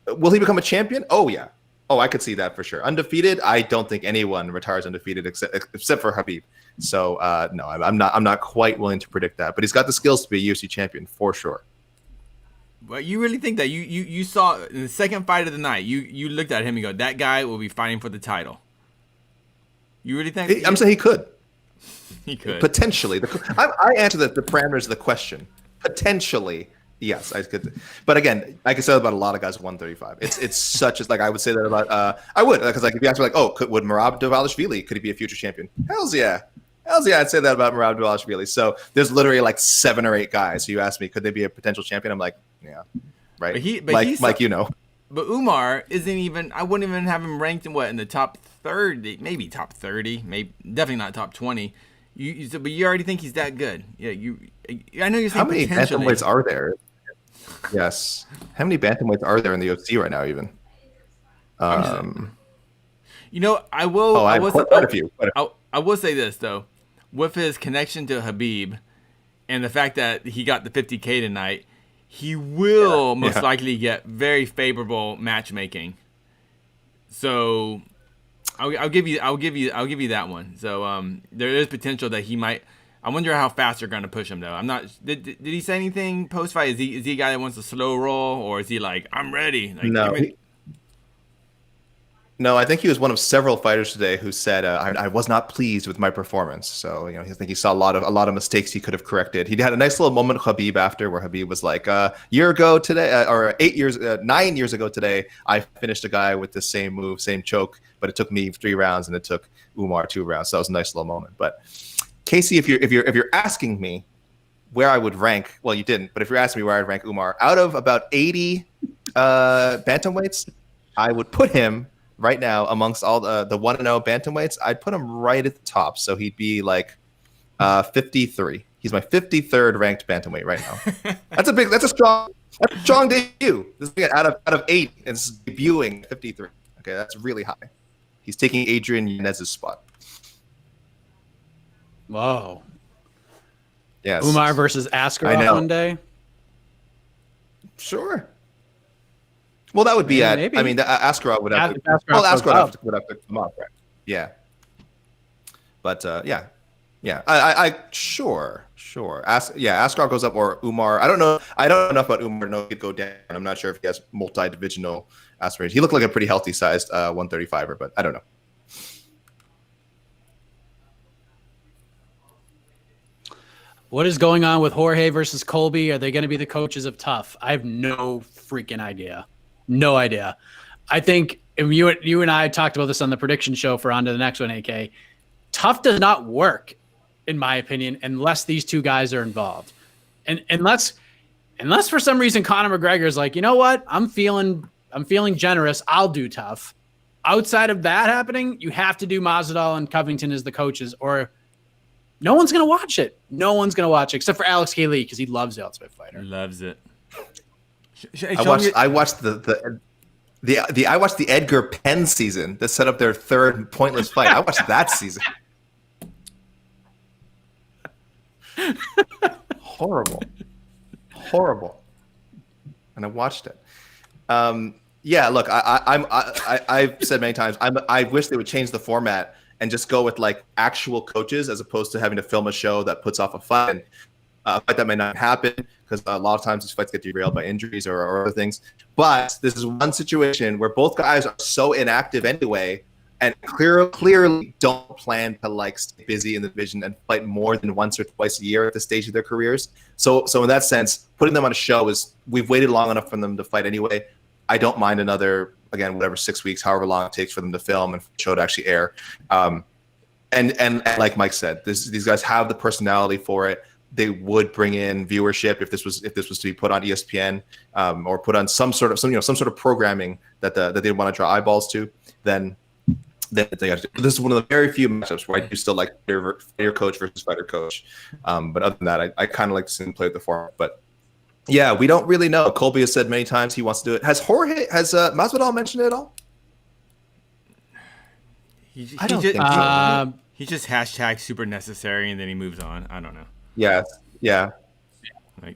Will he become a champion? Oh yeah. Oh, I could see that for sure. Undefeated, I don't think anyone retires undefeated except for Khabib. So no, I'm not quite willing to predict that. But he's got the skills to be a UFC champion for sure. Well, you really think that you saw in the second fight of the night, you looked at him and go, that guy will be fighting for the title. You really think? I'm saying he could. He could. Potentially. I answer the parameters of the question. Potentially, yes, I could. But again, I can say that about a lot of guys at 135. It's such as, like, I would say that about I would, because like if you ask me, like, oh, would Merab Dvalishvili, could he be a future champion? Hells yeah, I'd say that about Merab Dvalishvili. So there's literally like 7 or 8 guys. So you ask me, could they be a potential champion? I'm like, yeah, right. But you know. But Umar isn't even. I wouldn't even have him ranked in the top 30, maybe top 30, maybe definitely not top 20. But you already think he's that good. Yeah, I know you're saying how many bantamweights are there? Yes, how many bantamweights are there in the UFC right now? Even. I will. Oh, I will. Quite a few. I will say this though, with his connection to Khabib, and the fact that he got the 50K tonight, he will most likely get very favorable matchmaking. So. I'll give you that one. So there is potential that he might. I wonder how fast they're going to push him though. I'm not. Did he say anything post fight? Is he a guy that wants a slow roll, or is he like, I'm ready? Like, no. No, I think he was one of several fighters today who said I was not pleased with my performance. So I think he saw a lot of mistakes he could have corrected. He had a nice little moment with Khabib after, where Khabib was like, year ago today, or 9 years ago today, I finished a guy with the same move, same choke, but it took me 3 rounds and it took Umar 2 rounds. So that was a nice little moment. But Casey, if you're asking me where I would rank, well, you didn't, but if you're asking me where I'd rank Umar out of about 80 bantamweights, I would put him right now amongst all the 1-0 bantamweights. I'd put him right at the top, so he'd be like 53. He's my 53rd ranked bantamweight right now. That's a strong debut. This thing out of 8 and it's debuting 53. Okay, that's really high. He's taking Adrian Yanez's spot. Whoa. Yes. Umar versus Askarov one day. Sure. Well, that would be maybe. I mean, Askarov would have to. Askarov would have to come up, right? Yeah. But yeah. I sure. Askarov goes up, or Umar. I don't know enough about Umar to know he'd go down. I'm not sure if he has multi-divisional aspirations. He looked like a pretty healthy sized 135er, but I don't know. What is going on with Jorge versus Colby? Are they going to be the coaches of Tough? I have no freaking idea. No idea. I think you and I talked about this on the prediction show for On to the Next One, AK. Tough does not work, in my opinion, unless these 2 guys are involved. And unless for some reason Conor McGregor is like, you know what? I'm feeling generous. I'll do Tough. Outside of that happening, you have to do Masvidal and Covington as the coaches, or no one's going to watch it. No one's going to watch it except for Alex K. Lee, because he loves The Ultimate Fighter. He loves it. I watched the Edgar Penn season that set up their 3rd pointless fight. I watched that season. Horrible, and I watched it. Yeah, look, I've said many times, I wish they would change the format and just go with like actual coaches as opposed to having to film a show that puts off a fight. And a fight that may not happen because a lot of times these fights get derailed by injuries or other things. But this is one situation where both guys are so inactive anyway, and clearly don't plan to like stay busy in the division and fight more than once or twice a year at this stage of their careers. So in that sense, putting them on a show is, we've waited long enough for them to fight anyway. I don't mind another, again, whatever, 6 weeks, however long it takes for them to film and for the show to actually air. And like Mike said, these guys have the personality for it. They would bring in viewership if this was to be put on ESPN or put on some sort of programming that they want to draw eyeballs to. Then they have to. This is one of the very few matchups where I do still like fighter coach versus fighter coach. But other than that, I kind of like to see them play with the format. But yeah, we don't really know. Colby has said many times he wants to do it. Has Masvidal mentioned it at all? I don't think so. He just hashtag super necessary and then he moves on. I don't know. Yeah. Like,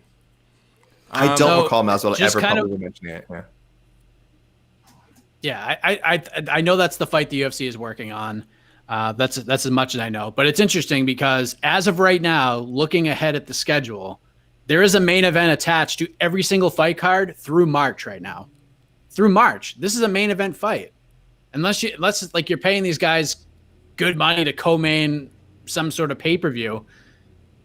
I don't recall Masvidal ever publicly mentioning it. Yeah, I know that's the fight the UFC is working on. That's as much as I know. But it's interesting because as of right now, looking ahead at the schedule, there is a main event attached to every single fight card through March right now. Through March, this is a main event fight. Unless you're paying these guys good money to co-main some sort of pay-per-view.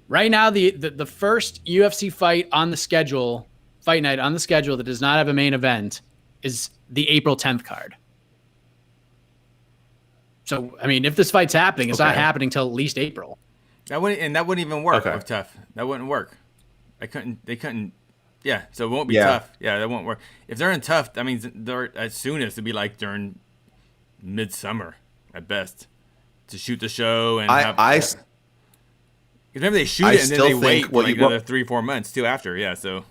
Right now, the first UFC fight on the schedule, fight night on the schedule that does not have a main event is the April 10th card. So, I mean, if this fight's happening, it's not happening till at least April. That wouldn't even work with Tough. That wouldn't work. They couldn't. Yeah, so it won't be Tough. Yeah, that won't work. If they're in Tough, that means they're as soon as it'd be like during midsummer at best to shoot the show and remember they shoot it and then they wait for like another 3-4 months too after. Yeah, so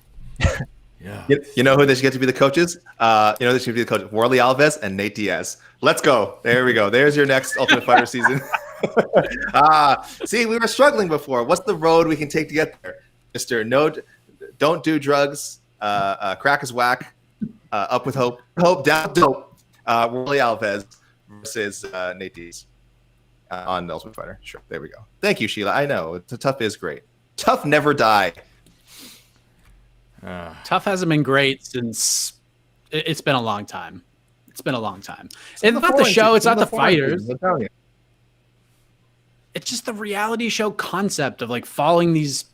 yeah. You know who they should get to be the coaches? They should be the coaches: Warley Alves and Nate Diaz. Let's go. There we go. There's your next Ultimate Fighter season. See, we were struggling before. What's the road we can take to get there, Mister? No, don't do drugs. Crack is whack. Up with hope. Hope down dope. Warley Alves versus Nate Diaz on the Ultimate Fighter. Sure. There we go. Thank you, Sheila. I know Tough is great. Tough never die. Tough hasn't been great since it's been a long time. It's been a long time. It's not the show. It's not the fighters. It's just the reality show concept of like following these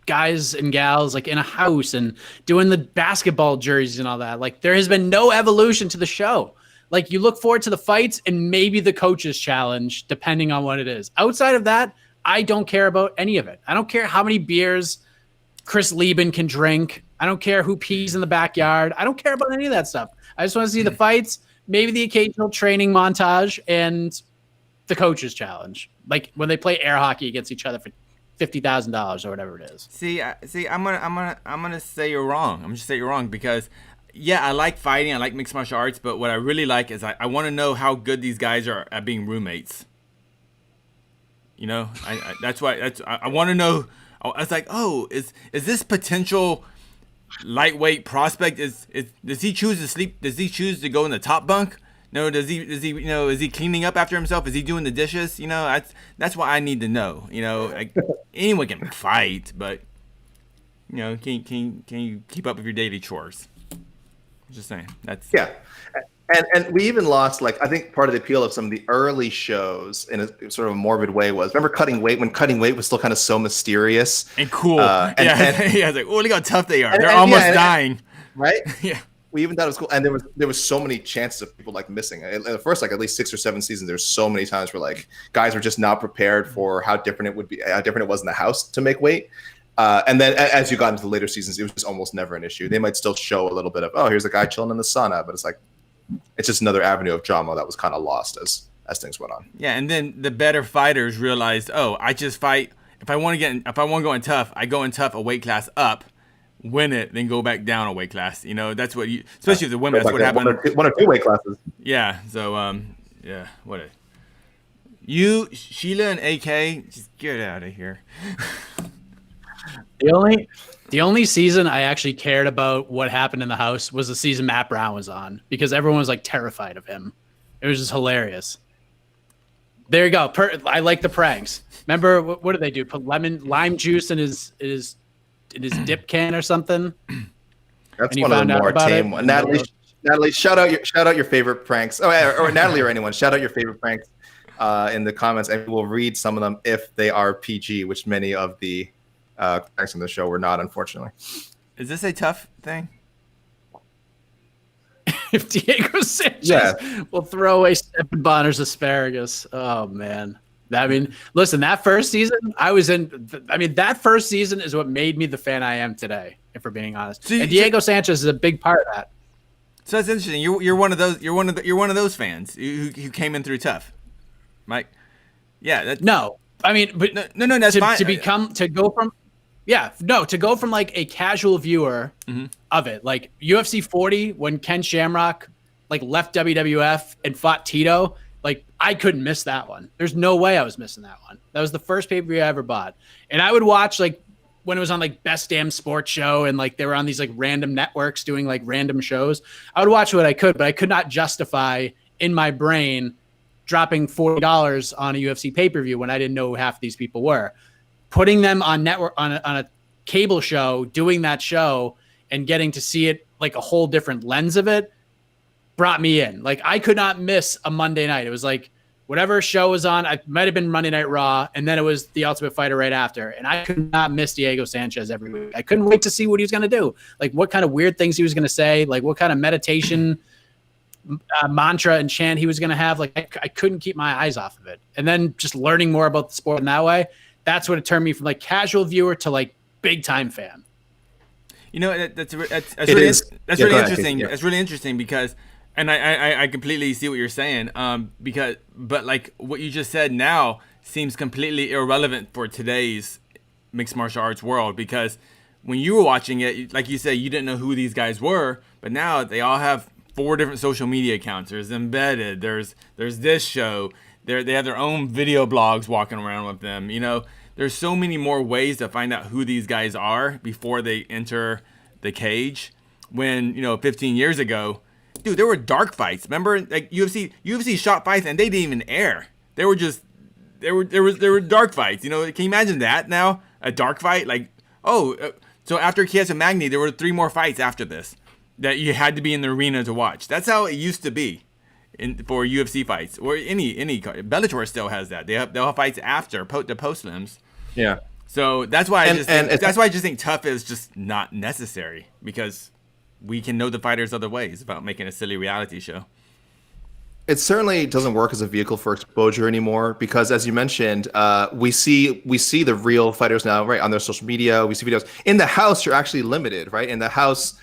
guys and gals like in a house and doing the basketball jerseys and all that. Like there has been no evolution to the show. Like you look forward to the fights and maybe the coaches challenge, depending on what it is. Outside of that, I don't care about any of it. I don't care how many beers Chris Leydon can drink. I don't care who pees in the backyard. I don't care about any of that stuff. I just want to see the fights, maybe the occasional training montage, and the coaches challenge. Like when they play air hockey against each other for $50,000 or whatever it is. See, I'm gonna say you're wrong. I'm gonna say you're wrong because, yeah, I like fighting. I like mixed martial arts, but what I really like is I want to know how good these guys are at being roommates. You know, I want to know. I was like, oh, is this potential lightweight prospect? Does he choose to sleep? Does he choose to go in the top bunk? No, is he cleaning up after himself? Is he doing the dishes? You know, that's what I need to know. You know, like anyone can fight, but you know, can you keep up with your daily chores? Just saying. That's And we even lost, like, I think part of the appeal of some of the early shows in a sort of a morbid way was, remember Cutting Weight, when Cutting Weight was still kind of so mysterious and cool. Yeah, it's like, oh, look how tough they are. They're almost dying. Right? Yeah. We even thought it was cool. And there was so many chances of people like missing. In the first, like, at least 6 or 7 seasons, there's so many times where like guys were just not prepared for how different it would be, how different it was in the house to make weight. And then as you got into the later seasons, it was just almost never an issue. They might still show a little bit of, oh, here's a guy chilling in the sauna, but it's like, it's just another avenue of drama that was kind of lost as things went on. Yeah, and then the better fighters realized, oh, I just fight. If I want to go in tough, I go in tough a weight class up, win it, then go back down a weight class. You know, that's what you, especially if the women, that's what happened. One or two weight classes. Yeah. So you, Sheila and AK, just get out of here. The only season I actually cared about what happened in the house was the season Matt Brown was on, because everyone was like terrified of him. It was just hilarious. There you go. I like the pranks. Remember what did they do? Put lime juice in his dip can or something. That's one of the more tame ones. Natalie, shout out your favorite pranks. Oh, or Natalie or anyone, shout out your favorite pranks in the comments, and we'll read some of them if they are PG, which many of the pranks on the show were not, unfortunately. Is this a tough thing? If Diego Sanchez will throw away Stephan Bonnar's asparagus. Oh, man. I mean, listen, that first season that first season is what made me the fan I am today, if we're being honest. And Diego Sanchez is a big part of that. So that's interesting. You're one of those. You're one of those fans who came in through tough, Mike. Yeah. No, I mean, but no. That's fine. To go from like a casual viewer of it, like UFC 40 when Ken Shamrock like left WWF and fought Tito. Like, I couldn't miss that one. There's no way I was missing that one. That was the first pay-per-view I ever bought. And I would watch, like, when it was on, like, Best Damn Sports Show and, like, they were on these, like, random networks doing, like, random shows. I would watch what I could, but I could not justify in my brain dropping $40 on a UFC pay-per-view when I didn't know who half these people were. Putting them on network on a cable show, doing that show, and getting to see it, like, a whole different lens of it, brought me in. Like, I could not miss a Monday night. It was like whatever show was on, I might have been Monday Night Raw, and then it was The Ultimate Fighter right after. And I could not miss Diego Sanchez every week. I couldn't wait to see what he was going to do. Like, what kind of weird things he was going to say, like what kind of meditation mantra and chant he was going to have. Like, I couldn't keep my eyes off of it. And then just learning more about the sport in that way, that's what it turned me from like casual viewer to like big time fan. You know, that's really interesting. Yeah. That's really interesting because, and I completely see what you're saying. But like what you just said now seems completely irrelevant for today's mixed martial arts world, because when you were watching it, like you said, you didn't know who these guys were, but now they all have 4 different social media accounts. There's Embedded. There's this show. They have their own video blogs walking around with them. You know, there's so many more ways to find out who these guys are before they enter the cage. When, you know, 15 years ago, dude, there were dark fights. Remember, like UFC shot fights and they didn't even air. They were just there were dark fights. You know, can you imagine that now? A dark fight, like, so after Chiesa Magny, there were 3 more fights after this that you had to be in the arena to watch. That's how it used to be for UFC fights, or any Bellator still has that. They'll have fights after the postlims. Yeah. So that's why I just think tough is just not necessary, because we can know the fighters other ways about making a silly reality show. It certainly doesn't work as a vehicle for exposure anymore, because, as you mentioned, we see the real fighters now, right, on their social media. We see videos in the house. You're actually limited, right? In the house,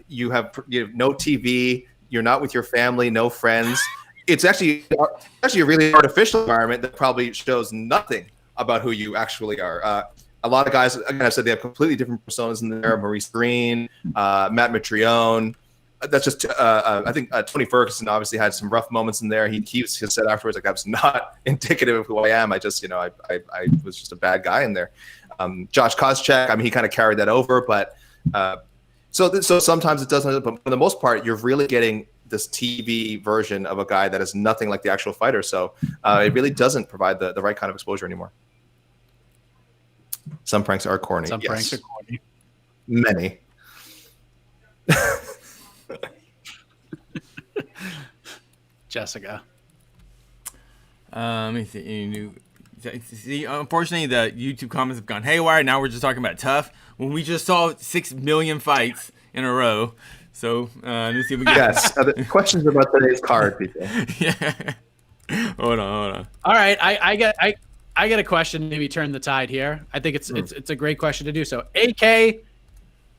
you have no TV. You're not with your family, no friends. It's actually a really artificial environment that probably shows nothing about who you actually are. A lot of guys, again, I said they have completely different personas in there. Maurice Green, Matt Mitrione. That's just, I think Tony Ferguson obviously had some rough moments in there. He said afterwards, like, that's not indicative of who I am. I just, I was just a bad guy in there. Josh Koscheck, I mean, he kind of carried that over, but so sometimes it doesn't, but for the most part, you're really getting this TV version of a guy that is nothing like the actual fighter. So it really doesn't provide the right kind of exposure anymore. Some pranks are corny. Pranks are corny. Many. Jessica. Let me see. Unfortunately, the YouTube comments have gone haywire. Now we're just talking about tough when we just saw 6 million fights in a row. So let me see if we get questions about today's card, people. Yeah. Hold on. All right, I get a question. Maybe turn the tide here. I think it's a great question to do so. AK,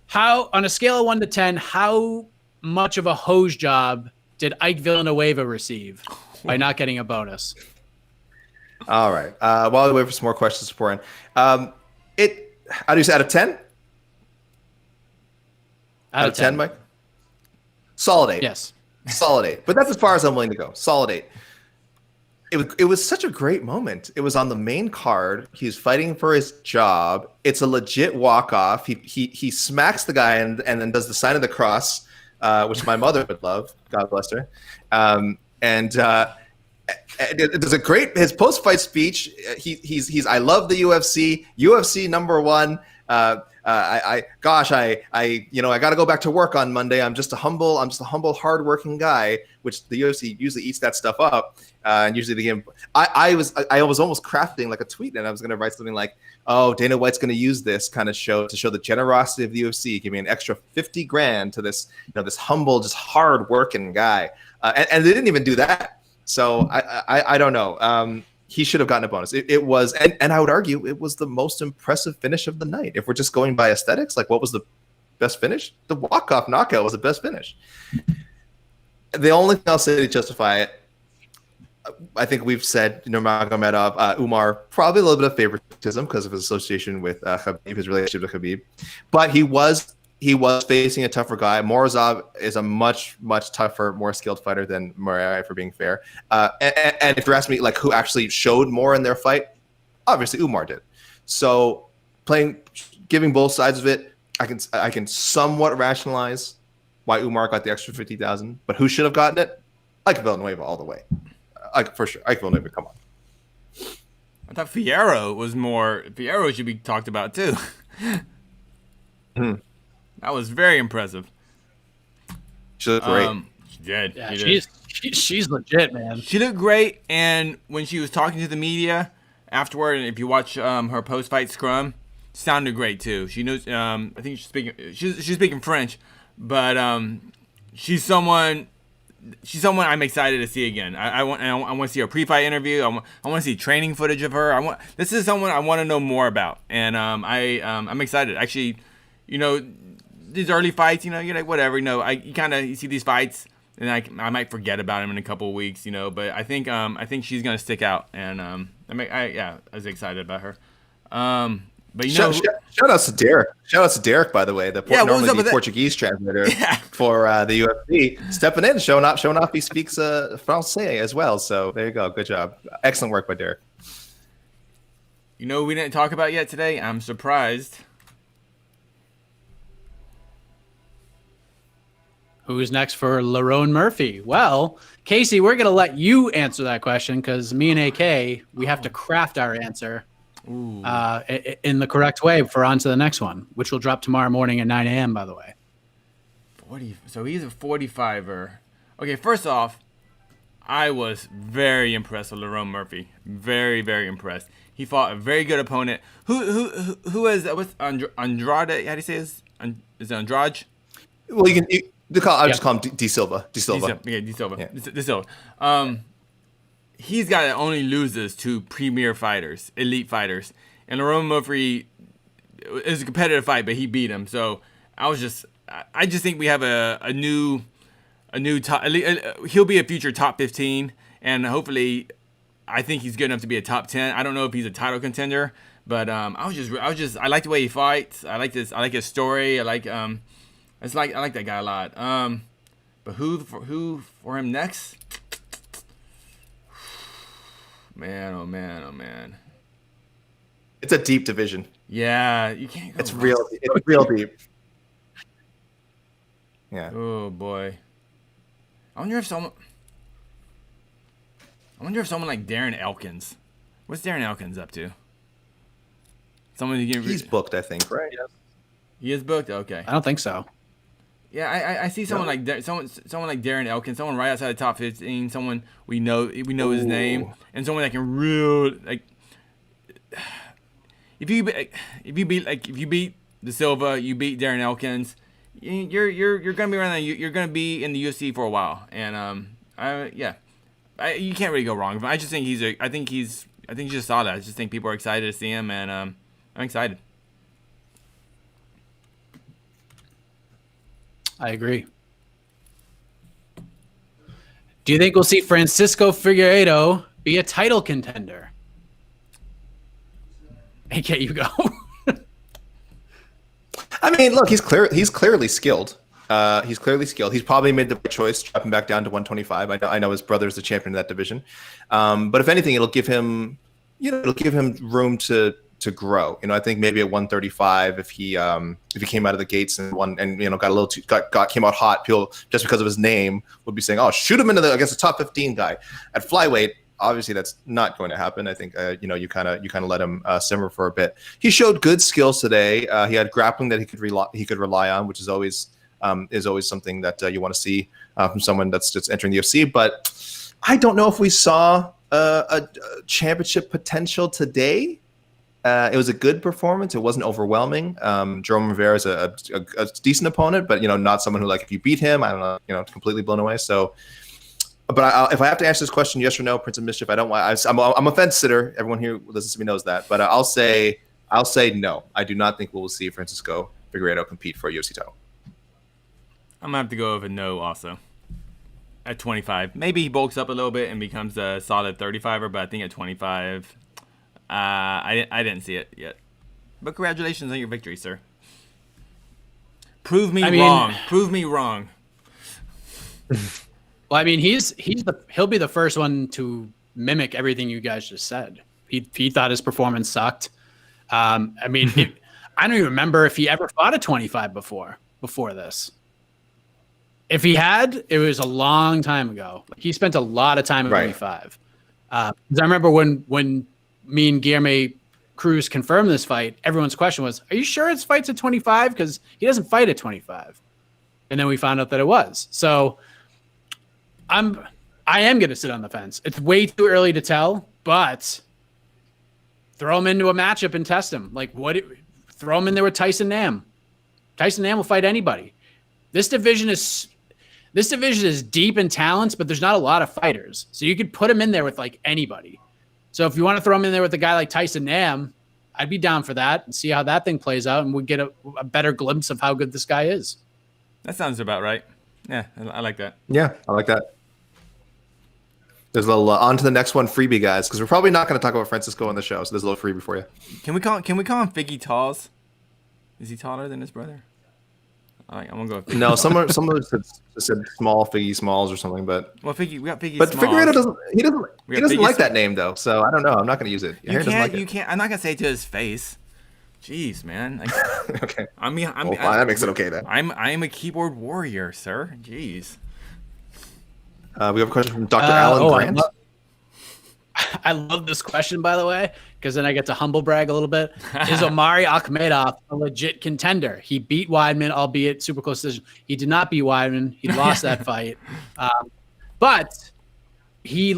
how on a scale of 1 to 10, how much of a hose job did Ike Villanueva receive by not getting a bonus? All right. While we wait for some more questions to pour in, how do you say, out of 10? Out of 10, Mike? Solid 8. Yes. Solid 8. But that's as far as I'm willing to go. Solid 8. It was such a great moment. It was on the main card. He's fighting for his job. It's a legit walk-off. He smacks the guy and then does the sign of the cross, which my mother would love. God bless her. There's a great his post-fight speech. He's I love the UFC. UFC #1. I got to go back to work on Monday. I'm just a humble, hardworking guy, which the UFC usually eats that stuff up. And usually the game, I was almost crafting like a tweet, and I was going to write something like, "Oh, Dana White's going to use this kind of show to show the generosity of the UFC. Give me an extra $50,000 to this, this humble, just hard-working guy." And they didn't even do that. So I don't know. He should have gotten a bonus. It was, and I would argue it was the most impressive finish of the night. If we're just going by aesthetics, like what was the best finish? The walk-off knockout was the best finish. The only thing I'll say to justify it, I think we've said, Magomedov, Umar, probably a little bit of favoritism because of his association with Khabib, his relationship with Khabib. But he was facing a tougher guy. Morozov is a much, much tougher, more skilled fighter than Murray, for being fair. And if you're asking me, like, who actually showed more in their fight, obviously Umar did. So giving both sides of it, I can somewhat rationalize why Umar got the extra 50,000. But who should have gotten it? Ike Villanueva all the way. For sure. Ike Villanueva, come on. I thought Figueiredo should be talked about too. That was very impressive. She looked great. She did. Yeah, she's legit, man. She looked great, and when she was talking to the media afterward, and if you watch her post-fight scrum, sounded great too. She knows. I think she's speaking French, but she's someone I'm excited to see again. I want to see her pre-fight interview. I want to see training footage of her. This is someone I want to know more about, and I'm excited. Actually, these early fights, you're like, whatever, you see these fights, and I might forget about them in a couple of weeks, but I think she's gonna stick out, and I was excited about her. But shout outs to Derek. Shout outs to Derek, by the way, normally the Portuguese translator for the UFC, stepping in, showing off he speaks Francais as well. So there you go, good job, excellent work by Derek. We didn't talk about yet today. I'm surprised. Who's next for Lerone Murphy? Well, Casey, we're going to let you answer that question because me and AK, we have to craft our answer in the correct way for on to the next one, which will drop tomorrow morning at 9 a.m., by the way. 40. So he's a 45er. Okay, first off, I was very impressed with Lerone Murphy. Very, very impressed. He fought a very good opponent. Who is that? What's Andrade? How do you say this? Is it Andrade? Well, I just call him De Silva. De Silva. Yeah, De Silva. Yeah. De Silva. He's got to only loses to premier fighters, elite fighters, and Lerone Murphy is a competitive fight, but he beat him. So I just think we have a new top. He'll be a future top 15, and hopefully, I think he's good enough to be a top 10. I don't know if he's a title contender, but I like the way he fights. I like his story. I like that guy a lot. But who for him next? Man, oh man. It's a deep division. Yeah, you can't go. It's real deep. Yeah. Oh boy. I wonder if someone like Darren Elkins. What's Darren Elkins up to? He's booked, I think, right? Yeah. He is booked. Okay. I don't think so. Yeah, I see someone like someone like Darren Elkins, someone right outside the top 15, someone we know his name, and someone that can really like. If you beat De Silva, you beat Darren Elkins, you're gonna be around. You're gonna be in the UFC for a while, and you can't really go wrong. But I just think I think you just saw that. I just think people are excited to see him, and I'm excited. I agree. Do you think we'll see Francisco Figueiredo be a title contender? AK, you go. I mean, look, he's clearly skilled. He's probably made the right choice, dropping back down to 125. I know his brother's the champion of that division. But if anything, it'll give him room to to grow. I think maybe at 135, if he came out of the gates and won and got a little came out hot, people just because of his name would be saying, oh, shoot him against a top 15 guy. At flyweight, obviously that's not going to happen. I think you kind of let him simmer for a bit. He showed good skills today. He had grappling that he could rely on, which is always something that you want to see from someone that's just entering the UFC. But I don't know if we saw a championship potential today. It was a good performance. It wasn't overwhelming. Jerome Rivera is a decent opponent, but not someone who, like, if you beat him, I don't know, completely blown away. So, but if I have to answer this question, yes or no, Prince of Mischief, I'm a fence sitter. Everyone here who listens to me knows that, but I'll say no. I do not think we will see Francisco Figueiredo compete for a UFC title. I'm gonna have to go with a no also. At 25, maybe he bulks up a little bit and becomes a solid 35er, but I think at 25, I didn't see it yet. But congratulations on your victory, sir. Prove me wrong. Prove me wrong. Well, I mean, he'll be the first one to mimic everything you guys just said. He thought his performance sucked. I mean, I don't even remember if he ever fought a 25 before this. If he had, it was a long time ago. He spent a lot of time at 25. Because I remember when me and Guilherme Cruz confirmed this fight, everyone's question was, are you sure it's fights at 25? Because he doesn't fight at 25. And then we found out that it was. So I am going to sit on the fence. It's way too early to tell, but throw him into a matchup and test him. Throw him in there with Tyson Nam. Tyson Nam will fight anybody. This division is deep in talents, but there's not a lot of fighters. So you could put him in there with anybody. So if you want to throw him in there with a guy like Tyson Nam, I'd be down for that and see how that thing plays out, and we'll get a better glimpse of how good this guy is. That sounds about right. Yeah, I like that. Yeah, I like that. There's a little on to the next one freebie, guys, because we're probably not going to talk about Francisco on the show. So there's a little freebie for you. Can we call him Figgy Talls? Is he taller than his brother? All right, I'm gonna go with Figgy. No, someone said small Figgy Smalls or something, but we got Figgy. But Smalls. Figueiredo doesn't like that name though, so I don't know. I'm not gonna use it. You can't. I'm not gonna say it to his face. Jeez, man. Okay. That makes it okay then. I'm a keyboard warrior, sir. Jeez. We have a question from Dr. Alan Grant. I love this question, by the way, because then I get to humble brag a little bit. Is Omari Ahkmedov a legit contender? He beat Weidman, albeit super close decision. He did not beat Weidman. He lost that fight. But he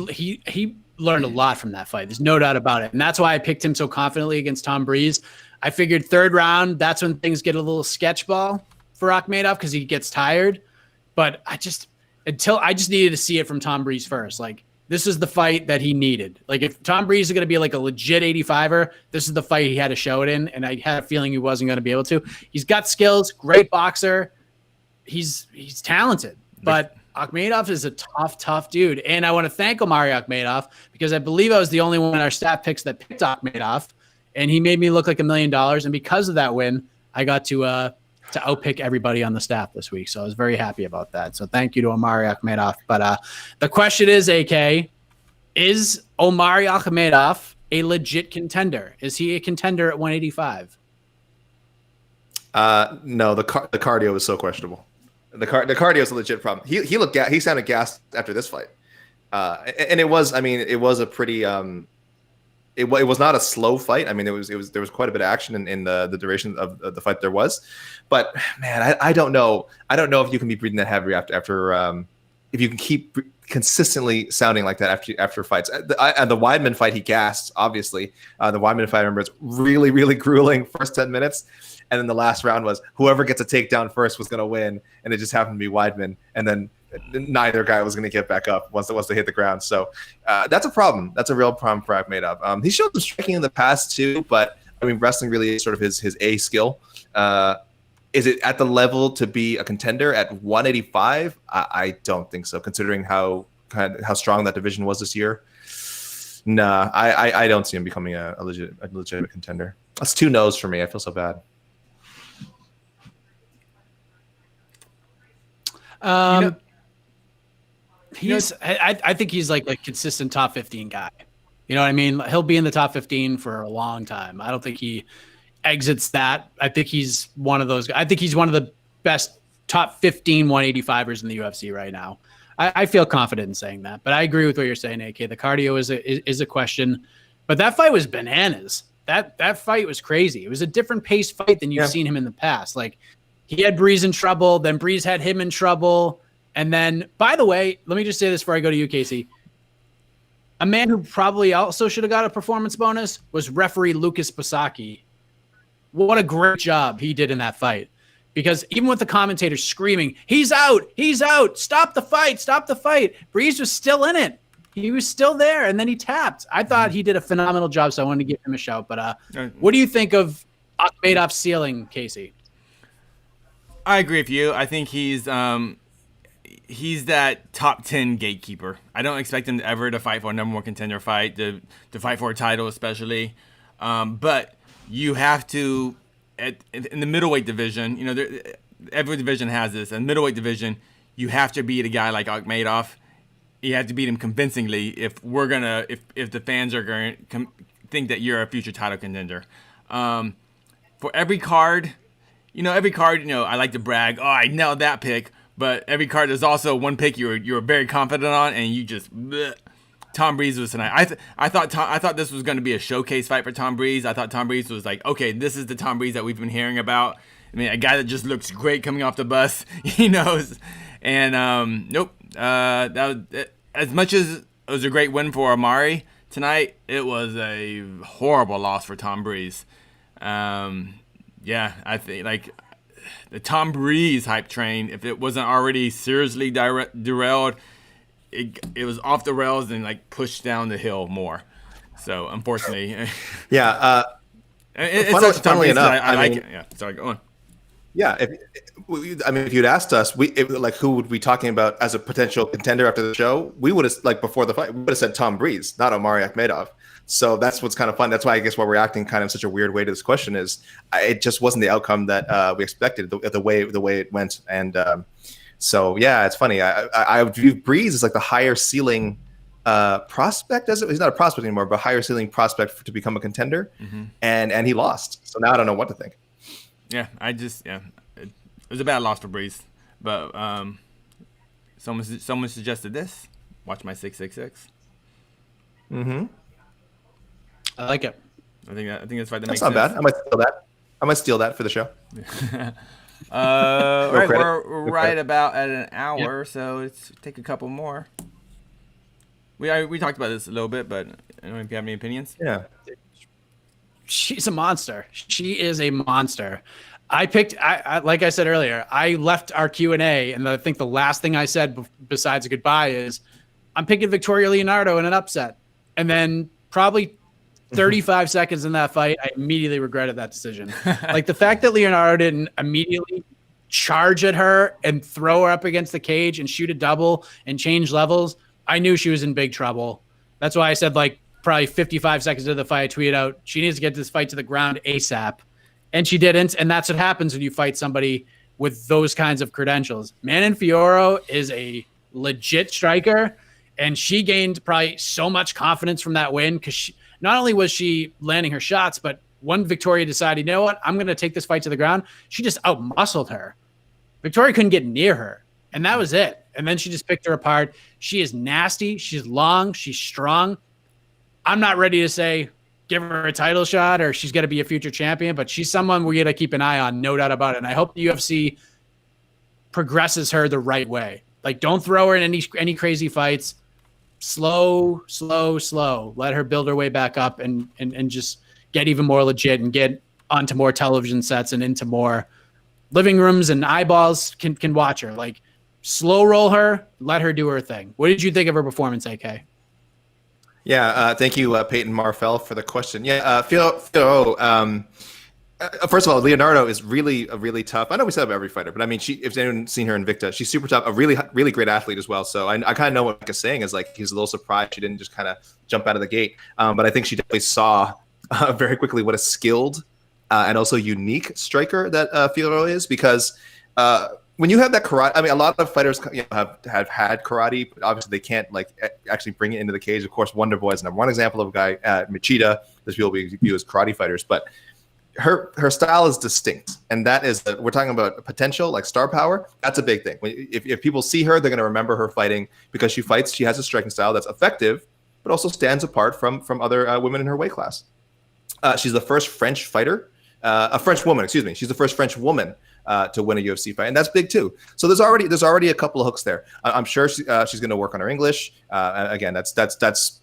learned a lot from that fight. There's no doubt about it. And that's why I picked him so confidently against Tom Breeze. I figured third round, that's when things get a little sketchball for Ahkmedov because he gets tired. But I just needed to see it from Tom Breeze first. This is the fight that he needed. If Tom Breeze is going to be a legit 85er, this is the fight he had to show it in, and I had a feeling he wasn't going to be able to. He's got skills, great boxer. He's talented, but Ahkmedov is a tough dude. And I want to thank Omari Ahkmedov because I believe I was the only one in our staff picks that picked Ahkmedov, and he made me look like $1 million. And because of that win, I got to outpick everybody on the staff this week. So I was very happy about that. So thank you to Omari Ahkmedov. But the question is, AK, is Omari Ahkmedov a legit contender? Is he a contender at 185? No, the cardio is so questionable. The cardio is a legit problem. He sounded gassed after this fight. And it was a pretty it was not a slow fight. I mean, there was quite a bit of action in the duration of the fight there was. But man, I don't know. I don't know if you can be breathing that heavy after if you can keep consistently sounding like that after fights. The Weidman fight, he gassed, obviously. The Weidman fight, I remember, it's really, really grueling first 10 minutes. And then the last round was whoever gets a takedown first was going to win. And it just happened to be Weidman. And then neither guy was going to get back up once they hit the ground. So that's a problem. That's a real problem for Ahkmedov. He showed some striking in the past too, but I mean, wrestling really is sort of his A skill. Is it at the level to be a contender at 185? I don't think so, considering how strong that division was this year. Nah, I don't see him becoming a legitimate contender. That's 2 no's for me. I feel so bad. I think he's like a consistent top 15 guy. You know what I mean? He'll be in the top 15 for a long time. I don't think he exits that. I think he's one of those. I think he's one of the best top 15 185ers in the UFC right now. I feel confident in saying that, but I agree with what you're saying, AK. The cardio is a question, but that fight was bananas. That fight was crazy. It was a different pace fight than you've seen him in the past. Like, he had Breeze in trouble, then Breeze had him in trouble. And then, by the way, let me just say this before I go to you, Casey. A man who probably also should have got a performance bonus was referee Lukas Pasaki. What a great job he did in that fight. Because even with the commentators screaming, he's out, stop the fight, Breeze was still in it. He was still there, and then he tapped. I thought he did a phenomenal job, so I wanted to give him a shout. But what do you think of Ahkmedov's ceiling, Casey? I agree with you. I think he's that top 10 gatekeeper. I don't expect him ever to fight for a number one contender fight, to fight for a title especially. But you have to, in the middleweight division, every division has this. In the middleweight division, you have to beat a guy like Ahkmedov. You have to beat him convincingly if the fans are going to think that you're a future title contender. For every card, I like to brag, I nailed that pick. But every card, there's also one pick you're very confident on, and you just bleh. Tom Breeze was tonight. I thought this was going to be a showcase fight for Tom Breeze. I thought Tom Breeze was like, okay, this is the Tom Breeze that we've been hearing about. I mean, a guy that just looks great coming off the bus, he knows. And nope. That was, as much as it was a great win for Omari tonight, it was a horrible loss for Tom Breeze. I think like the Tom Breeze hype train, if it wasn't already seriously derailed, it was off the rails and like pushed down the hill more. So unfortunately, funnily enough, I like it. Yeah, sorry, go on. Yeah, if you'd asked us, who would we talking about as a potential contender after the show? We would have before the fight, we would have said Tom Breeze, not Omari Ahkmedov. So that's what's kind of fun. That's why I guess we're reacting kind of such a weird way to this question is it just wasn't the outcome that we expected the way it went. And so yeah, it's funny. I would view Breeze as like the higher ceiling prospect. He's not a prospect anymore, but higher ceiling prospect to become a contender. Mm-hmm. And he lost. So now I don't know what to think. Yeah, it was a bad loss for Breeze, but someone suggested this. Watch my 666. Mm-hmm. I like it. I think that's fight that makes sense. That's not bad. I might steal that for the show. All right, we're right about at an hour, so let's take a couple more. We talked about this a little bit, but I don't know if you have any opinions. Yeah. She's a monster. She is a monster. I like I said earlier, I left our Q&A, and I think the last thing I said besides a goodbye is I'm picking Victoria Leonardo in an upset. And then probably 35 seconds in that fight, I immediately regretted that decision. Like the fact that Leonardo didn't immediately charge at her and throw her up against the cage and shoot a double and change levels, I knew she was in big trouble. That's why I said probably 55 seconds into the fight, I tweeted out, she needs to get this fight to the ground ASAP. And she didn't. And that's what happens when you fight somebody with those kinds of credentials. Manon Fiorot is a legit striker. And she gained probably so much confidence from that win because not only was she landing her shots, but when Victoria decided, you know what, I'm going to take this fight to the ground, she just out-muscled her. Victoria couldn't get near her. And that was it. And then she just picked her apart. She is nasty. She's long. She's strong. I'm not ready to say give her a title shot or she's going to be a future champion, but she's someone we got to keep an eye on, no doubt about it. And I hope the UFC progresses her the right way. Like, don't throw her in any crazy fights. Slow. Let her build her way back up and just get even more legit and get onto more television sets and into more living rooms and eyeballs can watch her. Like, slow roll her, let her do her thing. What did you think of her performance, AK? Yeah, thank you, Peyton Marfell, for the question. Yeah, first of all, Leonardo is really tough. I know we said about every fighter, but I mean, if anyone's seen her in Invicta, she's super tough, a really great athlete as well. So I kind of know what Mike is saying is like he's a little surprised she didn't just kind of jump out of the gate. But I think she definitely saw very quickly what a skilled and also unique striker that Fiorot is because when you have that karate, I mean, a lot of fighters have had karate, but obviously they can't like actually bring it into the cage. Of course, Wonder Boy is number one example of a guy, Machida, that people view as karate fighters, but her style is distinct, and that is we're talking about potential, like star power. That's a big thing. If people see her, they're going to remember her fighting because she fights. She has a striking style that's effective, but also stands apart from other women in her weight class. She's the first French fighter, a French woman. Excuse me. She's the first French woman to win a UFC fight, and that's big too. So there's already a couple of hooks there. I'm sure she's going to work on her English. Again, that's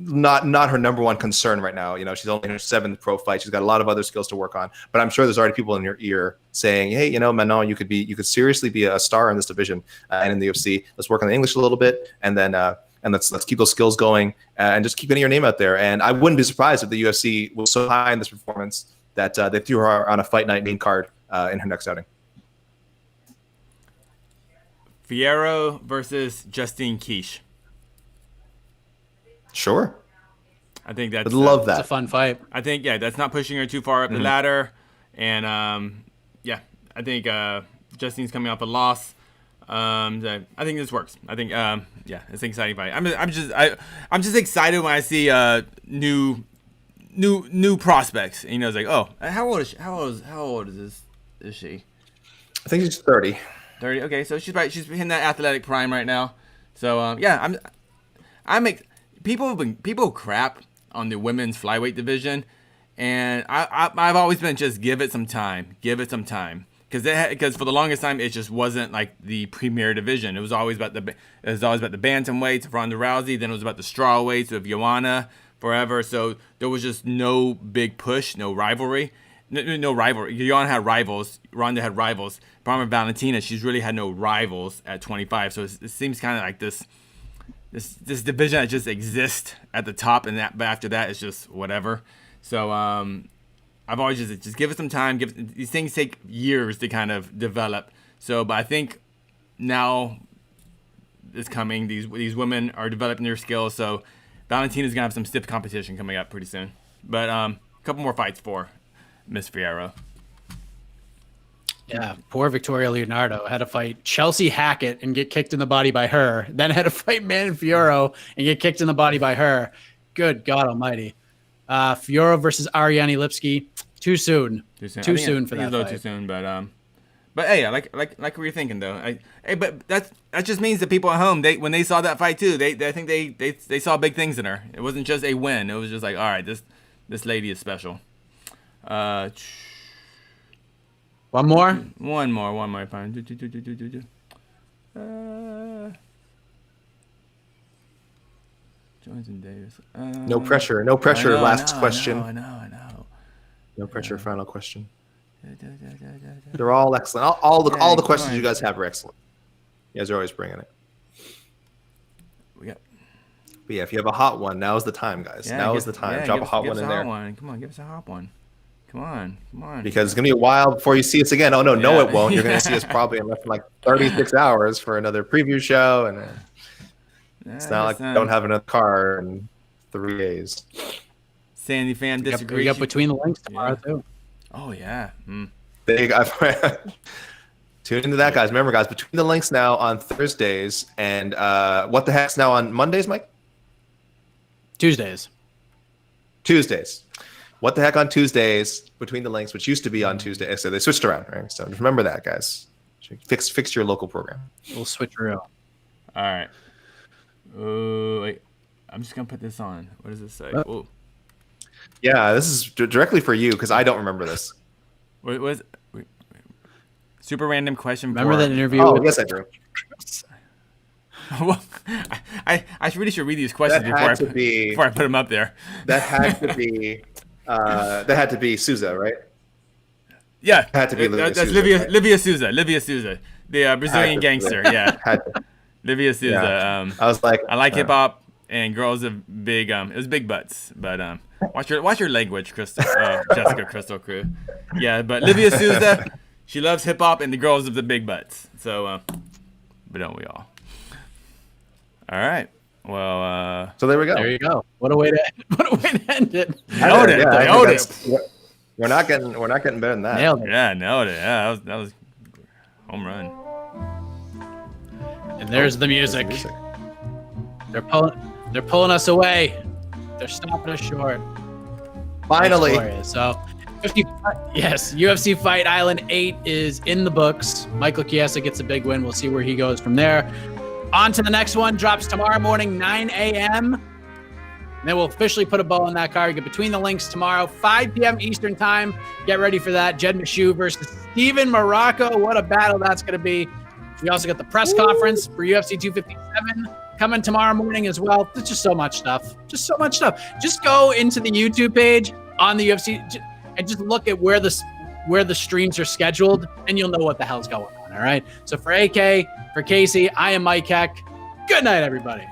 not her number one concern right now. She's only in her 7th pro fight. She's got a lot of other skills to work on, but I'm sure there's already people in your ear saying, hey, Manon, you could seriously be a star in this division and in the UFC. Let's work on the English a little bit, and then and let's keep those skills going and just keep getting your name out there. And I wouldn't be surprised if the UFC was so high in this performance that they threw her on a fight night main card in her next outing. Figueiredo versus Justine Quiche. Sure. I think that's love that. It's a fun fight. I think that's not pushing her too far up the ladder, and I think Justine's coming off a loss. I think this works. I think it's an exciting fight. I'm just excited when I see new prospects. And, it's like, oh, how old is she? How old is she? I think she's 30. 30. Okay, so she's in that athletic prime right now. So people crap on the women's flyweight division, and I've always been just give it some time, because for the longest time it just wasn't like the premier division. It was always about the bantamweights of Ronda Rousey, then it was about the strawweights of Joanna forever. So there was just no big push, no rivalry. No rivalry. Joanna had rivals. Ronda had rivals. Problem with Valentina, she's really had no rivals at 25. So it seems kind of like this division that just exists at the top, and but after that it's just whatever. So I've always just give it some time. These things take years to kind of develop. So, but I think now is coming. These women are developing their skills. So Valentina's gonna have some stiff competition coming up pretty soon. But a couple more fights for Miss Figueiredo. Yeah, poor Victoria Leonardo had to fight Chelsea Hackett and get kicked in the body by her. Then had to fight Manon Fiorot and get kicked in the body by her. Good God Almighty. Fiorot versus Ariane Lipski. Too soon. Too soon for that fight. Too soon, but hey, I like what you're thinking though. But that just means that people at home, when they saw that fight too, I think they saw big things in her. It wasn't just a win. It was just like, all right, this lady is special. One more. Fine. Jones and Davis. No pressure. Last question. I know. No pressure. Final question. They're all excellent. All the questions you guys have are excellent. You guys are always bringing it. But yeah, if you have a hot one, now is the time, guys. Now is the time. Drop a hot one in there. Come on, give us a hot one. Come on. Because it's going to be a while before you see us again. Oh, no, it won't. You're going to see us probably in less than like 36 hours for another preview show. And it's not like we don't have another car in 3 days. Sandy fan disagrees. We got Between the Links tomorrow, too. Oh, yeah. There you go. Tune into that, guys. Remember, guys, Between the Links now on Thursdays. And What the Heck's now on Mondays, Mike? Tuesdays. What the Heck on Tuesdays, Between the Links, which used to be on Tuesday. So they switched around, right? So remember that, guys. Fix your local program. We'll switch around. All right. Wait. I'm just going to put this on. What does it say? Oh. Yeah, this is directly for you because I don't remember this. What was it? Super random question. Remember that interview? Oh, yes, I do. Well, I really should read these questions before I put them up there. That had to be Souza, right? Yeah, had to be that's Souza, Livia Souza, the Brazilian gangster. Yeah, Livia Souza. Yeah. I was like, I like hip hop and girls have big. It was big butts, but watch your language, Crystal, Jessica Crystal Crew. Yeah, but Livia Souza, she loves hip hop and the girls of the big butts. So, but don't we all? All right. Well, so there we go. There you go. What a way to end it. Nailed it. We're not getting better than that. Nailed it. Yeah, nailed it. Yeah, that was Home run. And there's the music. They're pulling us away. They're stopping us short. Finally. So, UFC Fight Island 8 is in the books. Michael Chiesa gets a big win. We'll see where he goes from there. On to the next one. Drops tomorrow morning, 9 a.m. And then we'll officially put a bow on that card. Get between the links tomorrow, 5 p.m. Eastern time. Get ready for that. Jed Meshew versus Steven Morocco. What a battle that's going to be. We also got the press conference for UFC 257 coming tomorrow morning as well. There's just so much stuff. Just so much stuff. Just go into the YouTube page on the UFC and just look at where the streams are scheduled, and you'll know what the hell's going on. All right. So for AK, for Casey, I am Mike Heck. Good night, everybody.